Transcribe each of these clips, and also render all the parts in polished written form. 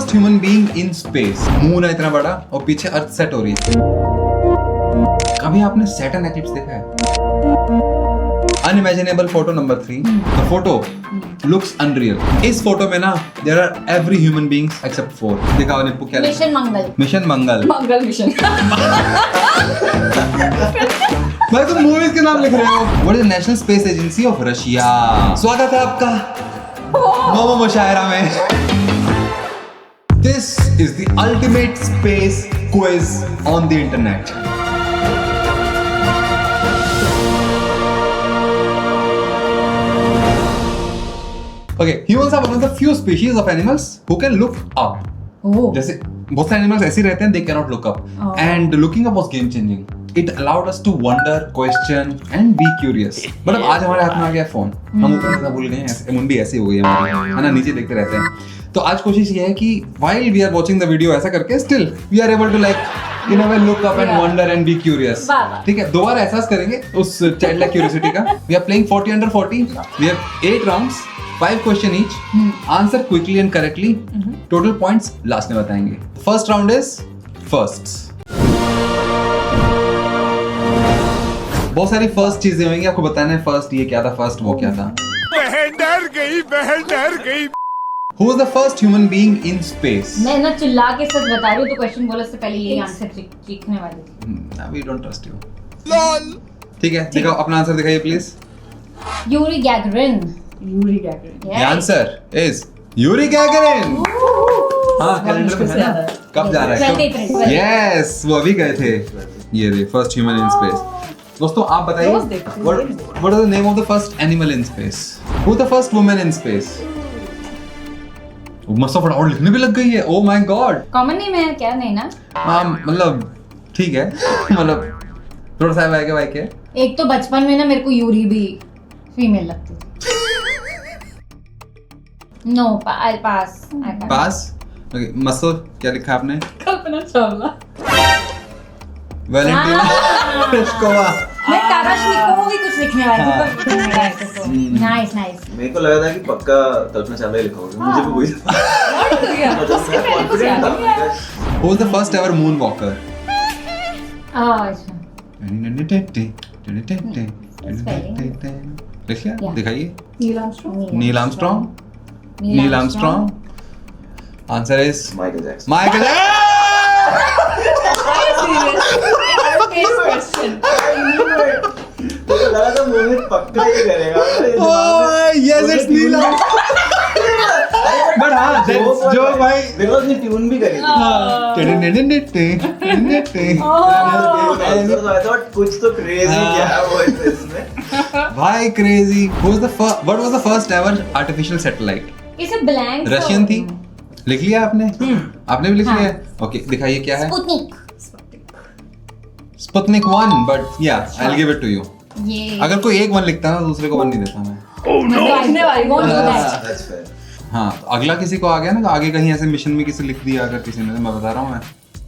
First human being in space? Moon है इतना बड़ा और पीछे अर्थ सेट हो रही है। कभी आपने सैटर्न एक्लिप्स देखा है? Unimaginable photo number 3. The photo looks unreal. इस फोटो में ना there are every human beings except 4. दिखाओ निप्पू क्या लिखा है? मिशन मंगल। मिशन मंगल। मंगल मिशन। भाई तुम मूवीज के नाम लिख रहे हो। What is the National Space Agency of Russia? स्वागत है आपका मोमो मुशायरा में। This is the ultimate space quiz on the internet. Okay, humans are one of the few species of animals who can look up. Oh. जैसे बहुत सारे animals ऐसे रहते हैं they cannot look up. And looking up was game changing. It allowed us to wonder, question and be curious. मतलब आज हमारे हाथ में आ गया फोन, हम ऊपर देखना भूल गए हैं, मुंडी ऐसी हो गई है ना, नीचे देखते रहते हैं। तो आज कोशिश ये है कि while we are watching the video ऐसा करके still we are able to like you know look up and wonder and be curious. ठीक है, दोबारा एहसास करेंगे उस childlike curiosity का। We are playing 40 under 40. We have 8 rounds. 5 question each. Answer quickly and correctly. Total points last में बताएंगे. First round is firsts. बहुत सारी फर्स्ट चीजें होंगी, आपको बताना है फर्स्ट ये क्या था, फर्स्ट वो क्या था। बहन डर गई। Who was the first human being in space? मैं ना चिल्ला के सच बता रही हूँ, तो क्वेश्चन बोलने से पहले यही आंसर सीखने वाली थी। We don't trust you. Lol. ठीक है, दिखाओ अपना आंसर दिखाइए please. Yuri Gagarin. The answer is Yuri Gagarin. हाँ, कैलेंडर में है ना? कब जा रहा है? 23. Yes, वो अभी गए थे। ये रे फर्स्ट ह्यूमन इन स्पेस। दोस्तों आप बताइए what is the name of the first animal in space? Who is the first woman in space? मस्त फटाफट लिखने भी लग गई है। Oh my God. Common name है क्या? नहीं ना? हाँ मतलब ठीक है, मतलब थोड़ा सा वाइक है। एक तो बचपन में ना मेरे को यूरी भी फीमेल लगती थी। नो पास। ओके, मसो क्या लिखा आपने? कल्पना चावला। वैलेंटीना प्लिश्कोवा। मैं काराशनिकोव भी कुछ लिखने वाली थी, पर नाइस। मेरे को लगा था कि पक्का कल्पना चावला लिखा होगा, मुझे भी वही था। Who was the first ever moonwalker? लिखिए, दिखाइए। Neil Armstrong. Answer is Michael Jackson. Michael तो लगा था मोहित पक्का ही करेगा। Oh yes, it's Neil but हाँ जो भाई बिकॉज़ ने ट्यून भी करी थी। I thought कुछ तो क्रेजी क्या है वो इसमें। भाई crazy. What was the first ever artificial satellite? इसे ब्लैंक रशियन थी। लिख लिया आपने? आपने भी लिख लिया? ओके, दिखाइए क्या है। स्पुतनिक 1, बट या I will give it to you. ये अगर कोई एक 1 लिखता है ना, दूसरे को 1 नहीं देता मैं। That's fair. हाँ, तो अगला किसी को आ गया ना, तो आगे कहीं ऐसे मिशन में किसी लिख दिया अगर किसी ने, तो मैं बता रहा हूँ मैं।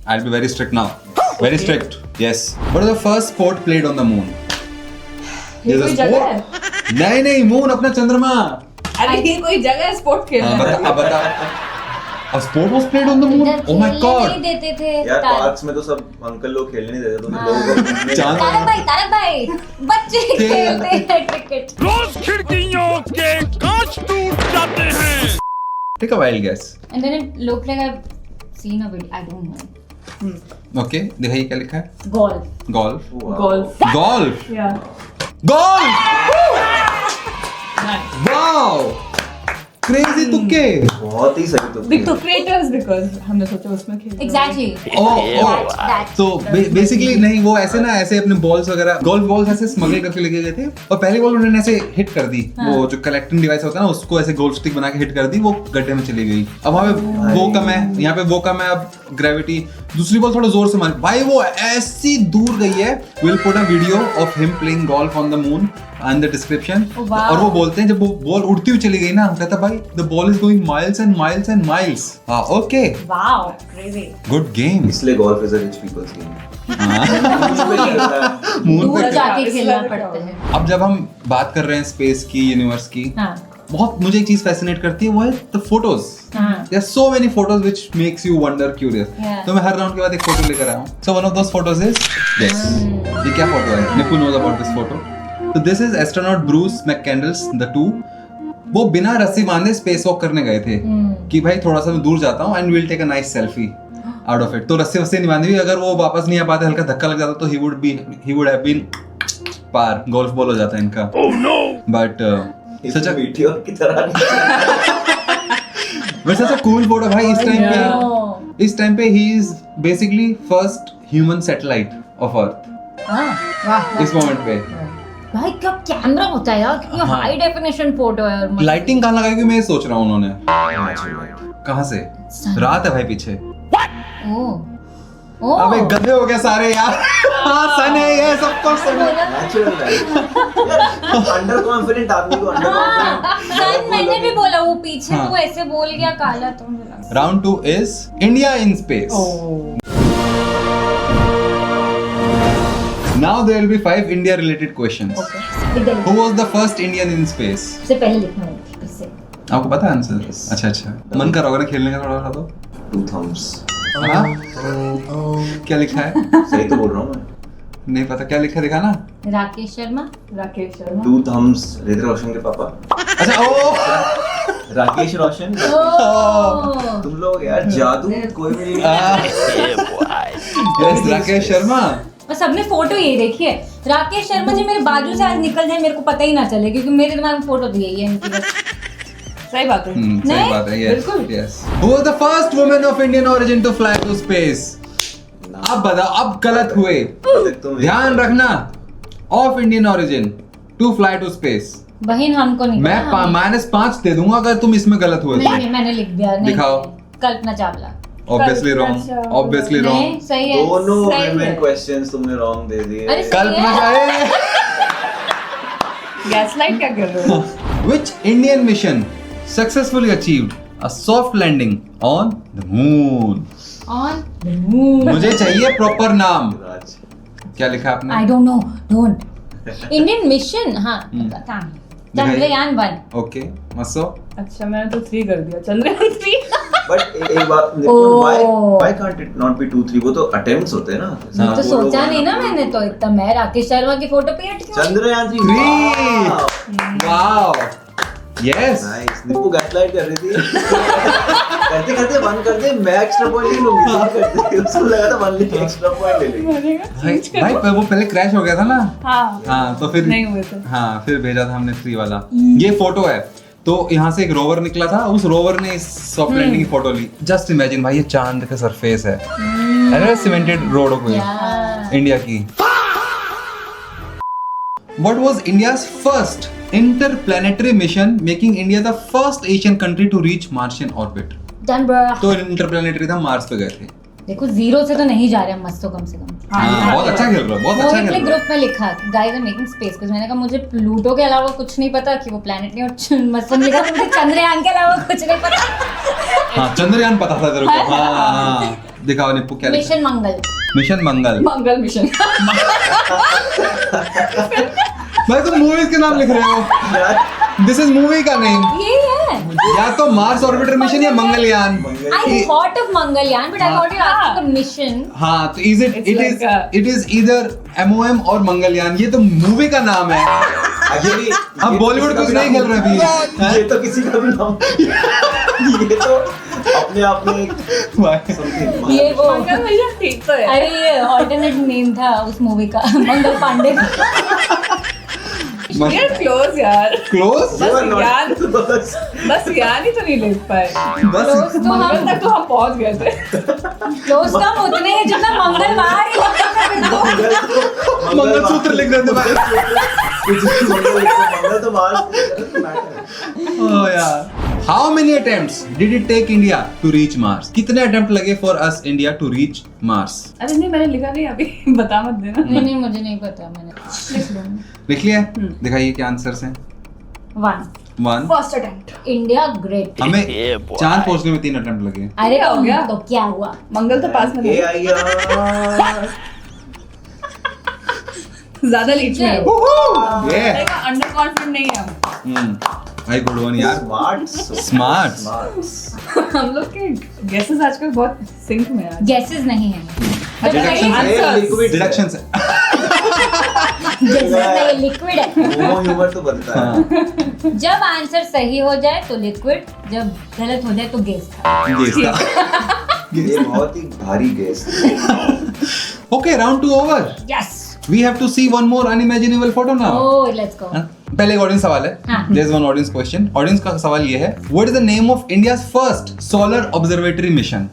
I'll be very strict now. Very strict. Yes. What is the first sport played on the moon? ये कोई जगह है? नहीं, मून अपना चंद्रमा। अरे ये कोई जगह है स्पोर्ट खेलने? बता। A sport was played on the moon? Oh my God. नहीं देते थे। यार पार्क्स में तो सब अंकल लोग खेलने नहीं देते, तो फिर लोगों को चांद- तारक भाई बच्चे खेलते हैं क्रिकेट। रोज खिड़कियों के कांच टूट जाते हैं। Take a wild guess. And then it looked like I've seen a video. I don't know. Okay, दिखाइए क्या लिखा है। Golf. Golf. गोल्फ। या Wow. Crazy तुक्के। बहुत ही सही तो बिग तो क्रिएटर्स बिकॉज़ हमने सोचा उसमें खेल। Exactly. Oh. तो बेसिकली नहीं, वो ऐसे अपने बॉल्स वगैरह, गोल्फ बॉल्स ऐसे स्मगल करके लेके गए थे, और पहली बॉल उन्होंने ऐसे हिट कर दी। वो जो कलेक्टिंग डिवाइस होता है ना, उसको ऐसे गोल्फ स्टिक बना के हिट कर दी, वो गड्ढे में चली गई। अब वहाँ पे वो कम है, यहाँ पे वो कम है, अब ग्रेविटी। दूसरी बॉल थोड़ा जोर से मारी, भाई वो ऐसी दूर गई है। We'll put a video of him playing golf on the moon in the description. और वो बोलते हैं जब वो बॉल उड़ती हुई चली गई ना, कहता भाई the ball is going miles and miles and miles. Okay. Wow crazy. Good game. इसलिए golf is a rich people's game. Moon दूर पे जाके खेलना पड़ता है। अब जब हम बात कर रहे हैं स्पेस की, यूनिवर्स की, हाँ। बहुत मुझे एक चीज फैसिनेट करती है, वो है the photos. There are so many photos which makes you wonder curious. तो मैं हर राउंड के बाद एक फोटो लेकर आया हूं। So one of those photos is this. ये क्या फोटो है? Nipu knows about this photo. तो this is astronaut Bruce McCandless the two. वो बिना रस्सी बांधे स्पेस वॉक करने गए थे कि भाई थोड़ा सा मैं दूर जाता हूं and we will take a nice selfie out of it. तो रस्सी वस्सी नहीं बांधी हुई, अगर वो वापस नहीं आ पाते, हल्का धक्का लग जाता तो ही would have been par, golf ball हो जाता है इनका। बट सच अ मीटियोर की तरह but such a cool photo भाई। इस टाइम पे he is basically first human satellite of earth इस मोमेंट पे। भाई क्या कैमरा होता है यार, कितनी हाई डेफिनेशन फोटो है। और लाइटिंग कहाँ लगाई मैं सोच रहा हूँ उन्होंने, कहाँ से? रात है भाई पीछे। अबे गधे हो गए सारे यार। हाँ सन है ये, सबको सन है। नेचुरल है। अंडर कॉन्फिडेंट आदमी को अंडर कॉन्फिडेंट। सन मैंने भी बोला, वो पीछे तू ऐसे बोल गया काला तो। Round 2 is India in space. Now there will be 5 India related questions. Okay. Who was the first Indian in space? से पहले लिखना है इससे। आपको पता है आंसर? अच्छा अच्छा, मन कर रहा होगा ना खेलने का थोड़ा सा तो? 2 thumbs। हाँ? क्या लिखा है? सही तो बोल रहा हूँ मैं। नहीं पता क्या लिखा, दिखा ना। राकेश शर्मा। 2 thumbs ऋतिक रोशन के पापा। अच्छा ओ राकेश रोशन। तुम लोग यार जादू कोई भी। यस राकेश शर्मा। और सबने फोटो यही देखी है। राकेश शर्मा जी मेरे बाजू से आज निकल जाए मेरे को पता ही ना चले, क्योंकि मेरे दिमाग में फोटो तो यही है इनकी बस। सही बात है। सही बात है। यस बिल्कुल। Yes. Who was the first woman of Indian origin to fly to space? अब बताओ, अब गलत हुए। ध्यान रखना, of Indian origin to fly to space. बहन हमको नहीं मैं -5 दे दूंगा अगर तुम इसमें गलत हुए। नहीं मैंने लिख दिया। दिखाओ। Kalpana Chawla. Obviously wrong. Obviously wrong. नहीं सही है। दोनों women questions तुमने wrong दे दिए। अरे कल्पना चावला। गैसलाइट क्या कर रहे हो? Which Indian mission successfully achieved a soft landing on the moon? On the moon. मुझे चाहिए प्रॉपर नाम। राज। क्या लिखा आपने? I don't know. Don't. Indian mission हाँ बताता हूँ। चंद्रयान 1। ओके मसो। अच्छा मैंने तो 3 कर दिया। चंद्रयान 3। But एक बात, why can't it not be 2, 3? वो तो attempts होते हैं ना। मैं तो सोचा नहीं ना मैंने तो इतना। मैं राकेश शर्मा की फोटो पे अटकी हूँ। Chandrayaan 3। 3 wow yes. Nice. Nippu gaslight कर रही थी। करते करते बंद कर दे, मैं एक्स्ट्रा पॉइंट नहीं लूंगी। करते उसको लगा था मान ली एक्स्ट्रा पॉइंट ले लेंगे। भाई वो पहले क्रैश हो गया था ना। हाँ तो फिर नहीं हुए थे। हाँ फिर भेजा था हमने 3 वाला। ये फोटो है, तो यहाँ से एक रोवर निकला था, उस रोवर ने इस सॉफ्ट लैंडिंग की फोटो ली। जस्ट इमेजिन भाई, ये चांद का सरफेस है, अरे सीमेंटेड रोड हो गई इंडिया की। What was India's first interplanetary mission, making India the first Asian country to reach Martian orbit? Done bro। तो इंटरप्लैनेटरी था, मार्स पे गए थे। देखो 0 से तो नहीं जा रहे हम मस्त, तो कम से कम। बहुत अच्छा खेल रहा है, बहुत अच्छा खेल रहा है। ग्रुप में लिखा guys are making space quiz. मैंने कहा मुझे प्लूटो के अलावा कुछ नहीं पता कि वो प्लेनेट नहीं, और मस्त लिखा मुझे चंद्रयान के अलावा कुछ नहीं पता। हाँ चंद्रयान पता था तेरे को। हाँ दिखाओ निप्पू क्या लिखा। मिशन मंगल। मिशन मंगल। मंगल मिशन। भाई तुम मूवीज के नाम लिख रहे हो। दिस इज मूवी का नेम। ये है या तो मार्स ऑर्बिटर मिशन या Mangalyaan. I thought of Mangalyaan but I thought you asked the mission। हाँ तो it is either MOM और मंगलयान। ये तो मूवी का नाम है। Actually, हम बॉलीवुड कुछ नहीं खेल रहे अभी। ये तो किसी का भी नाम। ये तो अपने आप में something। ये वो मंगल मिशन ठीक तो है। अरे ये ऑल्टरनेट नेम था उस मूवी का, मंगल पांडे। यार क्लोज यार। क्लोज बस यार ही तो नहीं लिख पाए। बस तो मंगल तक तो हम पहुंच गए थे। क्लोज तो हम उतने हैं जितना मंगलवार ही लगता मंगलसूत्र लिख रहे थे भाई। मंगल तो ओह यार। How many attempts did it take India to reach Mars? कितने अटेम्प्ट लगे for us India to reach Mars? अरे नहीं मैंने लिखा नहीं अभी। बता मत देना। नहीं मुझे नहीं पता, मैंने लिख लूंगी। लिख लिया? दिखाइए क्या आंसर्स हैं। 1 फर्स्ट अटेम्प्ट। India great. हमें चांद पहुंचने में 3 अटेम्प्ट लगे। अरे क्या हो गया? तो क्या हुआ? मंगल तो पास में था। ज्यादा लीच में है वो। ये अंडर कॉन्फिडेंट नहीं है हम। भाई गुड वन यार, स्मार्ट। हम लोग के गेसेस आजकल बहुत सिंक में है। गेसेस नहीं है, डिडक्शन से गेसेस नहीं, लिक्विड है। वो ह्यूमर तो बनता है। जब आंसर सही हो जाए तो लिक्विड, जब गलत हो जाए तो गैस था। ये बहुत ही भारी guess. Okay, round 2 over. Yes, We have to see one more unimaginable photo now. Oh let's go. पहले एक ऑडियंस सवाल है। हाँ। There's one audience question. Audience का सवाल ये है, What is the name of India's first solar observatory mission?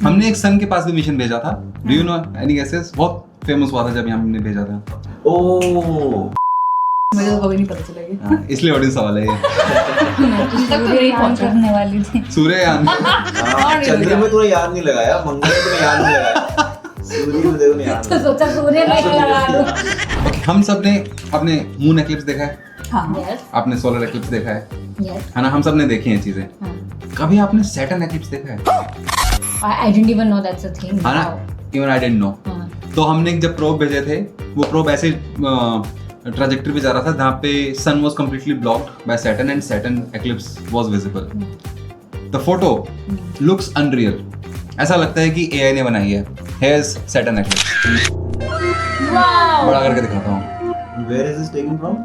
हमने एक सन के पास भी मिशन भेजा था। Do you know any guesses? बहुत फेमस हुआ था जब यहाँ हमने भेजा था। ओह, मुझे तो कभी नहीं पता चलेगी। हाँ, इसलिए ऑडियंस सवाल है ये। सूर्ययान करने वाली थी। सूर्ययान। चंद्र में तूने याद नहीं लगाया, मंगल में तूने याद नहीं लगाया, सूर्य में देखो नहीं याद तो सोचा सूर्य में लगा लूं। Okay, हम सब ने अपने मून एक्लिप्स देखा है, हाँ। यस आपने सोलर एक्लिप्स देखा है यस, है ना? हम सब ने देखी हैं चीजें। कभी आपने सैटर्न एक्लिप्स देखा है? I didn't even know that's a thing. है ना? Even I didn't know. तो हमने जब प्रोब भेजे थे, वो प्रोब ऐसे ट्रैजेक्टरी पे जा रहा था जहाँ पे sun was completely blocked by Saturn and Saturn eclipse was visible. The photo looks unreal, ऐसा लगता है कि एआई ने बनाई है। Here's Saturn eclipse. वाओ, बड़ा करके दिखाता हूँ Where is this taken from?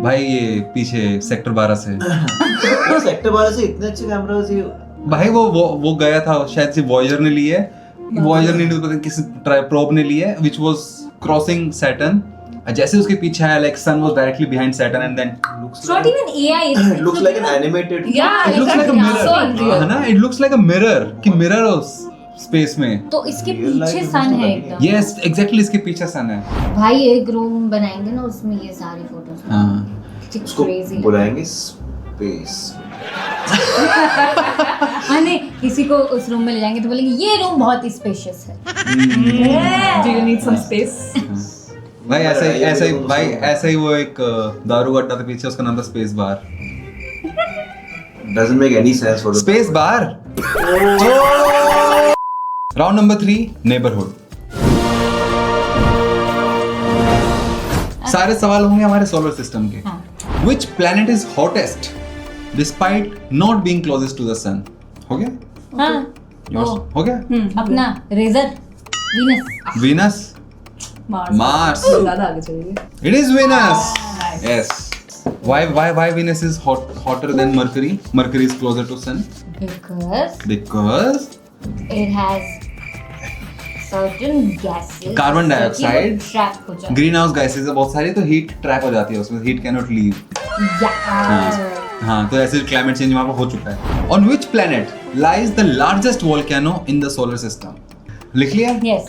भाई, ये पीछे सेक्टर 12 से। वो सेक्टर 12 से इतने अच्छे कैमरास ये भाई वो गया था, शायद से वॉयेजर ने ली है, वॉयेजर ने नहीं, पता नहीं किसी प्रोब ने ली है, which was crossing Saturn। जैसे उसके पीछे आया, like sun was directly behind Saturn and then it's not even AI, it looks like an animated Yeah, it looks like a mirror, so unreal. है ना? It looks like a mirror, कि mirror space में। तो इसके Real life पीछे में सन तो है लगी एकदम। Yes, exactly, इसके पीछे सन है। भाई एक रूम बनाएंगे ना, उसमें ये सारी फोटोज। हाँ, It's उसको crazy। बुलाएंगे स्पेस। हाँ नहीं, किसी को उस रूम में ले जाएंगे तो बोलेंगे ये रूम बहुत ही स्पेशियस है। Do you need some space? भाई ऐसा ही भाई ऐसा ही वो एक दारू अड्डा था पीछे, उसका नाम था space bar. Doesn't make any sense for the space bar. Round number 3, neighbourhood. सारे सवाल होंगे हमारे सोलर सिस्टम के। Which planet is hottest despite not being closest to the sun? हो गया? हाँ, Yours? ओ, हो गया? अपना razor, Venus. Venus? Mars. Mars. ज्यादा आगे चलिए। It is Venus. Yes. Why Venus is hotter than Mercury? Mercury is closer to sun because it has certain gases, Carbon dioxide, trap हो जाता ग्रीन हाउस गैसेस है बहुत सारी, तो heat trap हो जाती है उसमें, हीट कैन नॉट लीव। है। हाँ, तो ऐसे क्लाइमेट चेंज वहाँ पे हो चुका है। On which planet lies the largest volcano in the solar system? लिख लिया? Yes.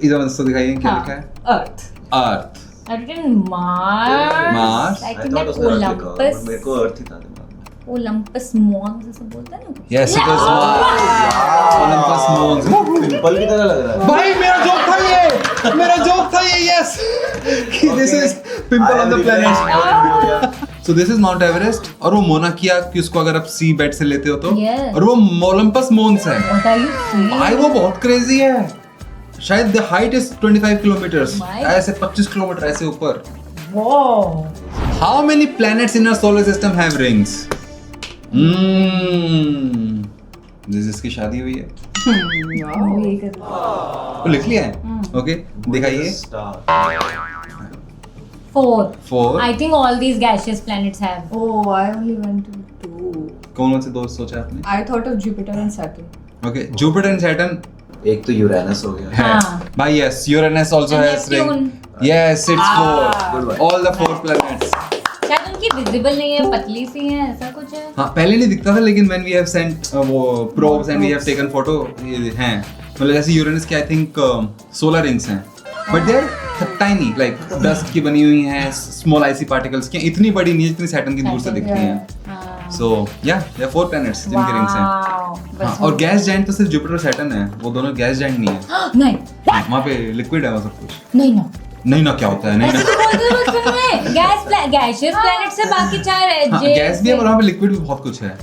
इधर तो दिखाइए क्या लिखा है? Earth. Earth. I written Mars. Mars. I I think thought that उसने अर्थ लिखा होगा, Olympus. but मेरे को अर्थ ही था दिमाग में। Olympus Mons ऐसा बोलते हैं ना कुछ? Yes, it was Olympus Mons. Pimple की तरह लग रहा है। भाई मेरा जोक था ये, मेरा जोक था ये, yes. कि this is pimple on the planet. So this is Mount Everest, और वो मोना किया कि उसको अगर आप सी बेड से लेते हो तो, Yes. और वो Olympus Mons है। What are you saying? भाई वो बहुत क्रेजी है, शायद the height is 25 kilometers, My- ऐसे 25 किलोमीटर ऐसे ऊपर। Wow. How many planets in our solar system have rings? जिसकी शादी हुई है, यही कर वो लिख लिया है? ओके, दिखाइए। Four. 4। I think all these gaseous planets have. Oh, I only went to 2. कौन से दो सोचा आपने? I thought of Jupiter and Saturn. Okay, Jupiter and Saturn एक तो यूरेनस हो गया। है। हाँ। भाई yes, Uranus also And has ring. Neptune. Yes, it's good 4। one. All the 4 planets। शायद उनकी विजिबल नहीं है, पतली सी है, ऐसा कुछ है। हाँ, पहले नहीं दिखता था, लेकिन व्हेन वी हैव सेंट वो probes and we have taken photo, ये हैं, मतलब जैसे यूरेनस के आई थिंक सोलर रिंग्स हैं, but they are tiny, like dust की बनी हुई हैं, स्मॉल आइसी पार्टिकल्स की, इतनी बड़ी नहीं है जितनी सैटर्न की दूर से दिखती हैं। सो या देयर 4 planets जिनके रिंग्स हैं। हाँ, और गैस जाइंट तो सिर्फ जुपिटर और सैटर्न है, वो दोनों गैस जाइंट नहीं है। नहीं वहाँ पे लिक्विड है वो सब कुछ। नहीं ना, नहीं ना, क्या होता है? नहीं ऐसे ना, तो बोलते हैं बचपन में, गैसियस प्लैनेट से बाकी 4 है। हाँ, गैस भी है, और वहाँ पे लिक्विड भी बहुत कुछ है।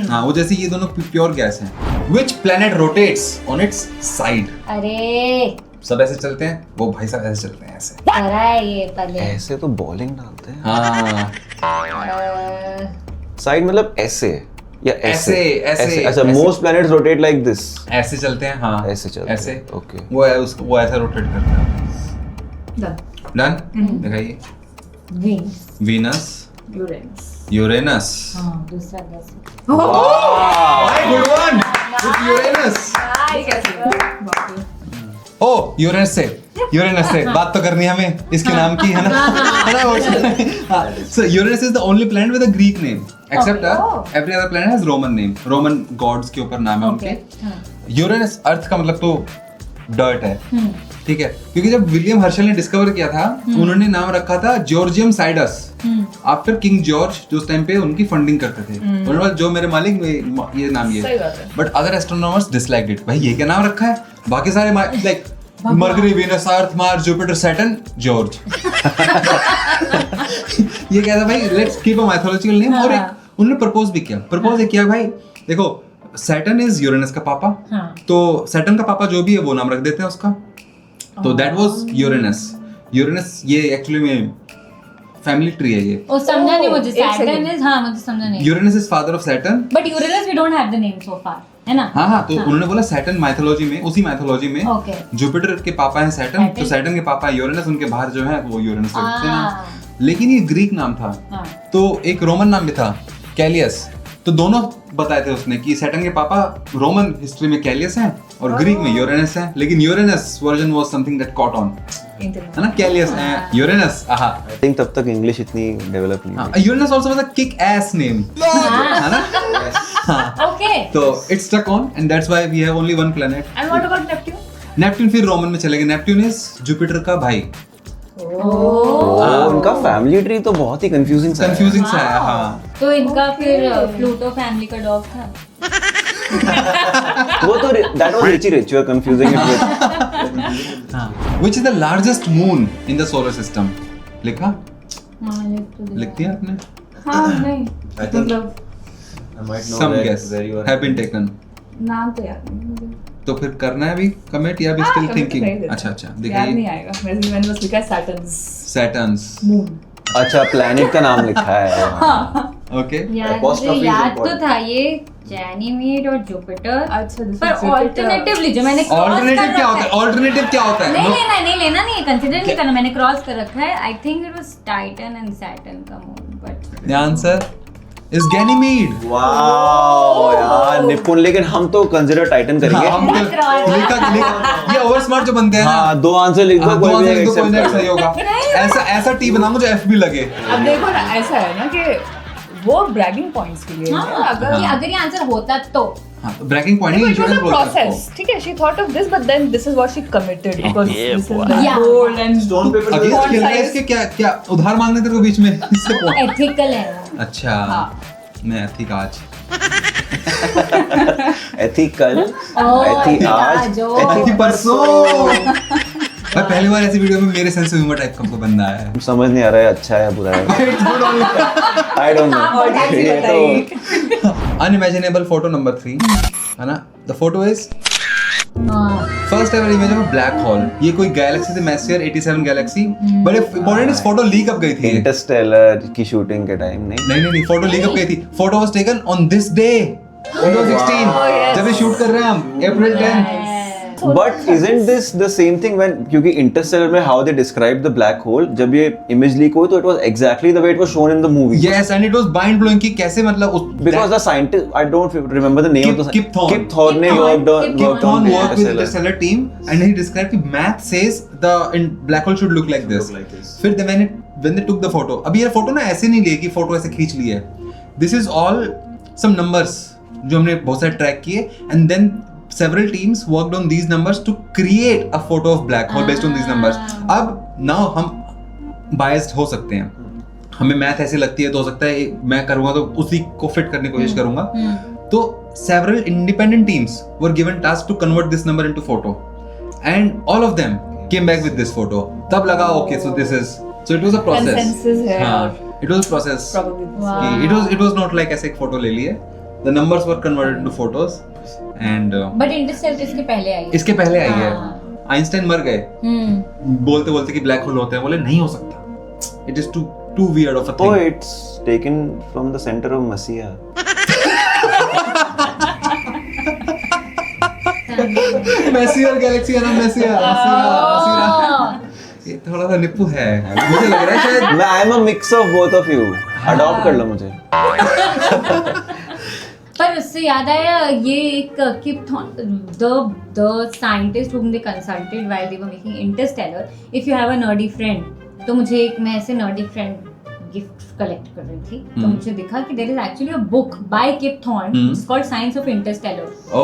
हाँ, वो जैसे ये दोनों प्योर गैस हैं। Which planet rotates on its side? अरे सब ऐसे चलते हैं, वो भाई साहब ऐसे चलते हैं ऐसे। करा है ये पहले। ऐसे तो बॉलिंग डालते हैं। हाँ, साइड मतलब ऐसे या ऐसे अच्छा most planets rotate like this ऐसे चलते हैं हाँ ऐसे चलते ऐसे हैं, okay. वो है उसको वो ऐसा रोटेट करता है Done. डन दिखाइए Venus. Venus Uranus. यूरेनस हाँ दूसरा guess. गुड वन यूरेनस ये कैसे हुआ? बाप रे। ओ यूरेनस से बात तो करनी है हमें इसके नाम की है ना so Uranus is the only planet with a Greek name except every other planet has Roman name Roman gods के ऊपर नाम है Okay. उनके यूरेनस अर्थ का मतलब तो डर्ट है ठीक है क्योंकि जब विलियम हर्शल ने डिस्कवर किया था उन्होंने नाम रखा था जॉर्जियम साइडस आफ्टर किंग जॉर्ज जो उस टाइम पे उनकी फंडिंग करते थे उन्होंने बोला जो मेरे मालिक ये नाम ये सही बात है। But other astronomers disliked it भाई ये क्या नाम रखा है बाकी सारे like mercury Venus Earth Mars Jupiter Saturn George ये क्या था भाई let's keep a mythological name और एक उन्होंने प्रपोज भी किया भाई देखो सैटर्न इज यूरेनस का पापा तो सैटर्न का पापा जो भी है वो नाम रख देते हैं उसका तो दैट वाज यूरेनस ये एक्चुअली में फैमिली ट्री है ये ओ समझा नहीं मुझे एक Saturn second. is हाँ मुझे समझा नहीं Uranus is father of Saturn but Uranus we don't have the name so far है ना हाँ तो उन्होंने बोला सैटर्न माइथोलॉजी में उसी माइथोलॉजी में Okay. जुपिटर के पापा हैं सैटर्न तो Saturn. सैटर्न के पापा है यूरेनस उनके बाहर जो है वो यूरेनस रखते हैं Ah. नाम। लेकिन ये ग्रीक नाम था हाँ तो एक रोमन नाम भी था कैलियस तो दोनों बताए थे उसने कि सैटर्न के पापा रोमन हिस्ट्री में कैलियस हैं और ग्रीक में यूरेनस हैं लेकिन Uranus version was something that caught on है ना कैलियस है यूरेनस आहा आई थिंक तब तक इंग्लिश इतनी डेवलप नहीं हाँ Uranus also was a kickass name है ना हाँ okay तो it's stuck on and that's why we have only one planet And what about Neptune? Neptune फिर रोमन में चले गए नेपट्यून इज जुपिटर का भाई उनका फैमिली ट्री तो बहुत ही कंफ्यूजिंग सा है कंफ्यूजिंग सा है हाँ तो इनका फिर प्लूटो फैमिली का डॉग था वो तो that was Richie Rich you are confusing it with which is the largest moon in the solar system लिखा हाँ लिख दिया आपने हाँ नहीं I think मतलब I might know some that guess very well. Have been taken नाम तो याद नहीं मुझे। तो फिर करना है अभी कमिट या भी हाँ, स्टिल commit तो थिंकिंग नहीं देते। अच्छा याद नहीं दिखाइए आएगा मैंने बस लिखा Saturn's सैटर्न्स moon। अच्छा प्लैनेट का नाम लिखा है ओके यार Apostrophe मुझे is याद तो important. था ये गैनीमेड और जुपिटर अच्छा, this पर is Jupiter. ऑल्टरनेटिवली जो मैंने cross ऑल्टरनेटिव कर क्या रखा होता है ऑल्टरनेटिव क्या होता है नहीं लेना नहीं है कंसीडर नहीं करना मैंने क्रॉस कर रखा है I think it was Titan and Saturn का moon but the answer is Ganymede wow यार निपुण लेकिन हम तो कंसीडर टाइटन करेंगे हम लिखा ये ओवर स्मार्ट जो बनते हैं ना हाँ दो आंसर लिख दो हाँ, कोई दो भी आंसर लिख दो, कोई ना एक accept सही होगा ऐसा टी बनाऊंगा जो एफ भी लगे अब देखो ना ऐसा है ना कि वो ब्रैगिंग पॉइंट्स के लिए है। अगर ये आंसर होता तो हाँ ब्रेकिंग पॉइंट देखो ही it was इंश्योरेंस a बोलता है process ठीक है she thought of this but then this is what she committed because this is the Yeah. gold and Stone paper against Font खेल रहे हैं size. इसके क्या क्या उधार मांगने तेरे को बीच में इससे कौन एथिकल है वो अच्छा मैं एथिक आज एथिकल Oh, एथी आज जो एथिक परसों भाई पहली बार ऐसी वीडियो में मेरे सेंस ऑफ ह्यूमर टाइप का कोई बंदा आया है समझ नहीं आ रहा है अच्छा है बुरा है it's good only I don't no Audience ही बताइए। अनइमेजिनेबल फोटो नंबर 3 है ना द फोटो इज हाँ first ever image of black hole ये कोई गैलेक्सी थी मैसियर 87 गैलेक्सी बट इंपॉर्टेंट इस फोटो लीक अप गई थी इंटरस्टेलर की शूटिंग के टाइम नहीं नहीं फोटो लीक अप गई थी photo was taken on this day Windows 16 जब ये शूट कर रहे हैं हम अप्रैल 10 but isn't this the same thing when क्योंकि इंटरस्टेलर में how they describe the black hole जब ये इमेज लीक हुई तो it was exactly the way it was shown in the movie yes and it was mind blowing कि कैसे मतलब उस because the scientist I don't remember the name of the Kip Thorne. Kip Thorne ने Kip Thorne worked with Interstellar. Interstellar team and he described कि math says the black hole should look like this. Look like this. फिर when they took the photo अब ये photo ना ऐसे नहीं ली कि photo ऐसे खींच ली है this is all some numbers जो हमने बहुत सारे ट्रैक किए and then several teams worked on these numbers to create a photo of black hole based on these numbers. अब now हम biased हो सकते हैं हमें मैथ ऐसे लगती है तो हो सकता है मैं करूंगा तो उसी को फिट करने की कोशिश करूंगा तो several independent teams were given task to convert this number into photo and all of them came back with this photo तब लगा okay so this is so it was a process Consensus है हाँ और it was a process probably कि it was not like ऐसे एक photo ले लिए the numbers were converted into photos and but Interstellar इसके पहले आई इसके पहले आई है आइंस्टाइन मर गए हम्म बोलते बोलते कि ब्लैक होल होते हैं बोले नहीं हो सकता it is too too weird of a Oh, thing. it's taken from the center of Masiya. Messier Galaxy का नाम Messier. ये थोड़ा सा निप्पू है. मुझे लग रहा है शायद. I'm a mix of both of you. Adopt कर लो मुझे. पर उससे याद आया ये एक Kip Thorne, the scientist whom they consulted while they were making Interstellar. If you have a nerdy friend, तो मुझे एक मैं ऐसे nerdy friend गिफ्ट कलेक्ट कर रही थी तो मुझे दिखा कि there is actually a book by Kip Thorne. It's called Science of Interstellar. Oh.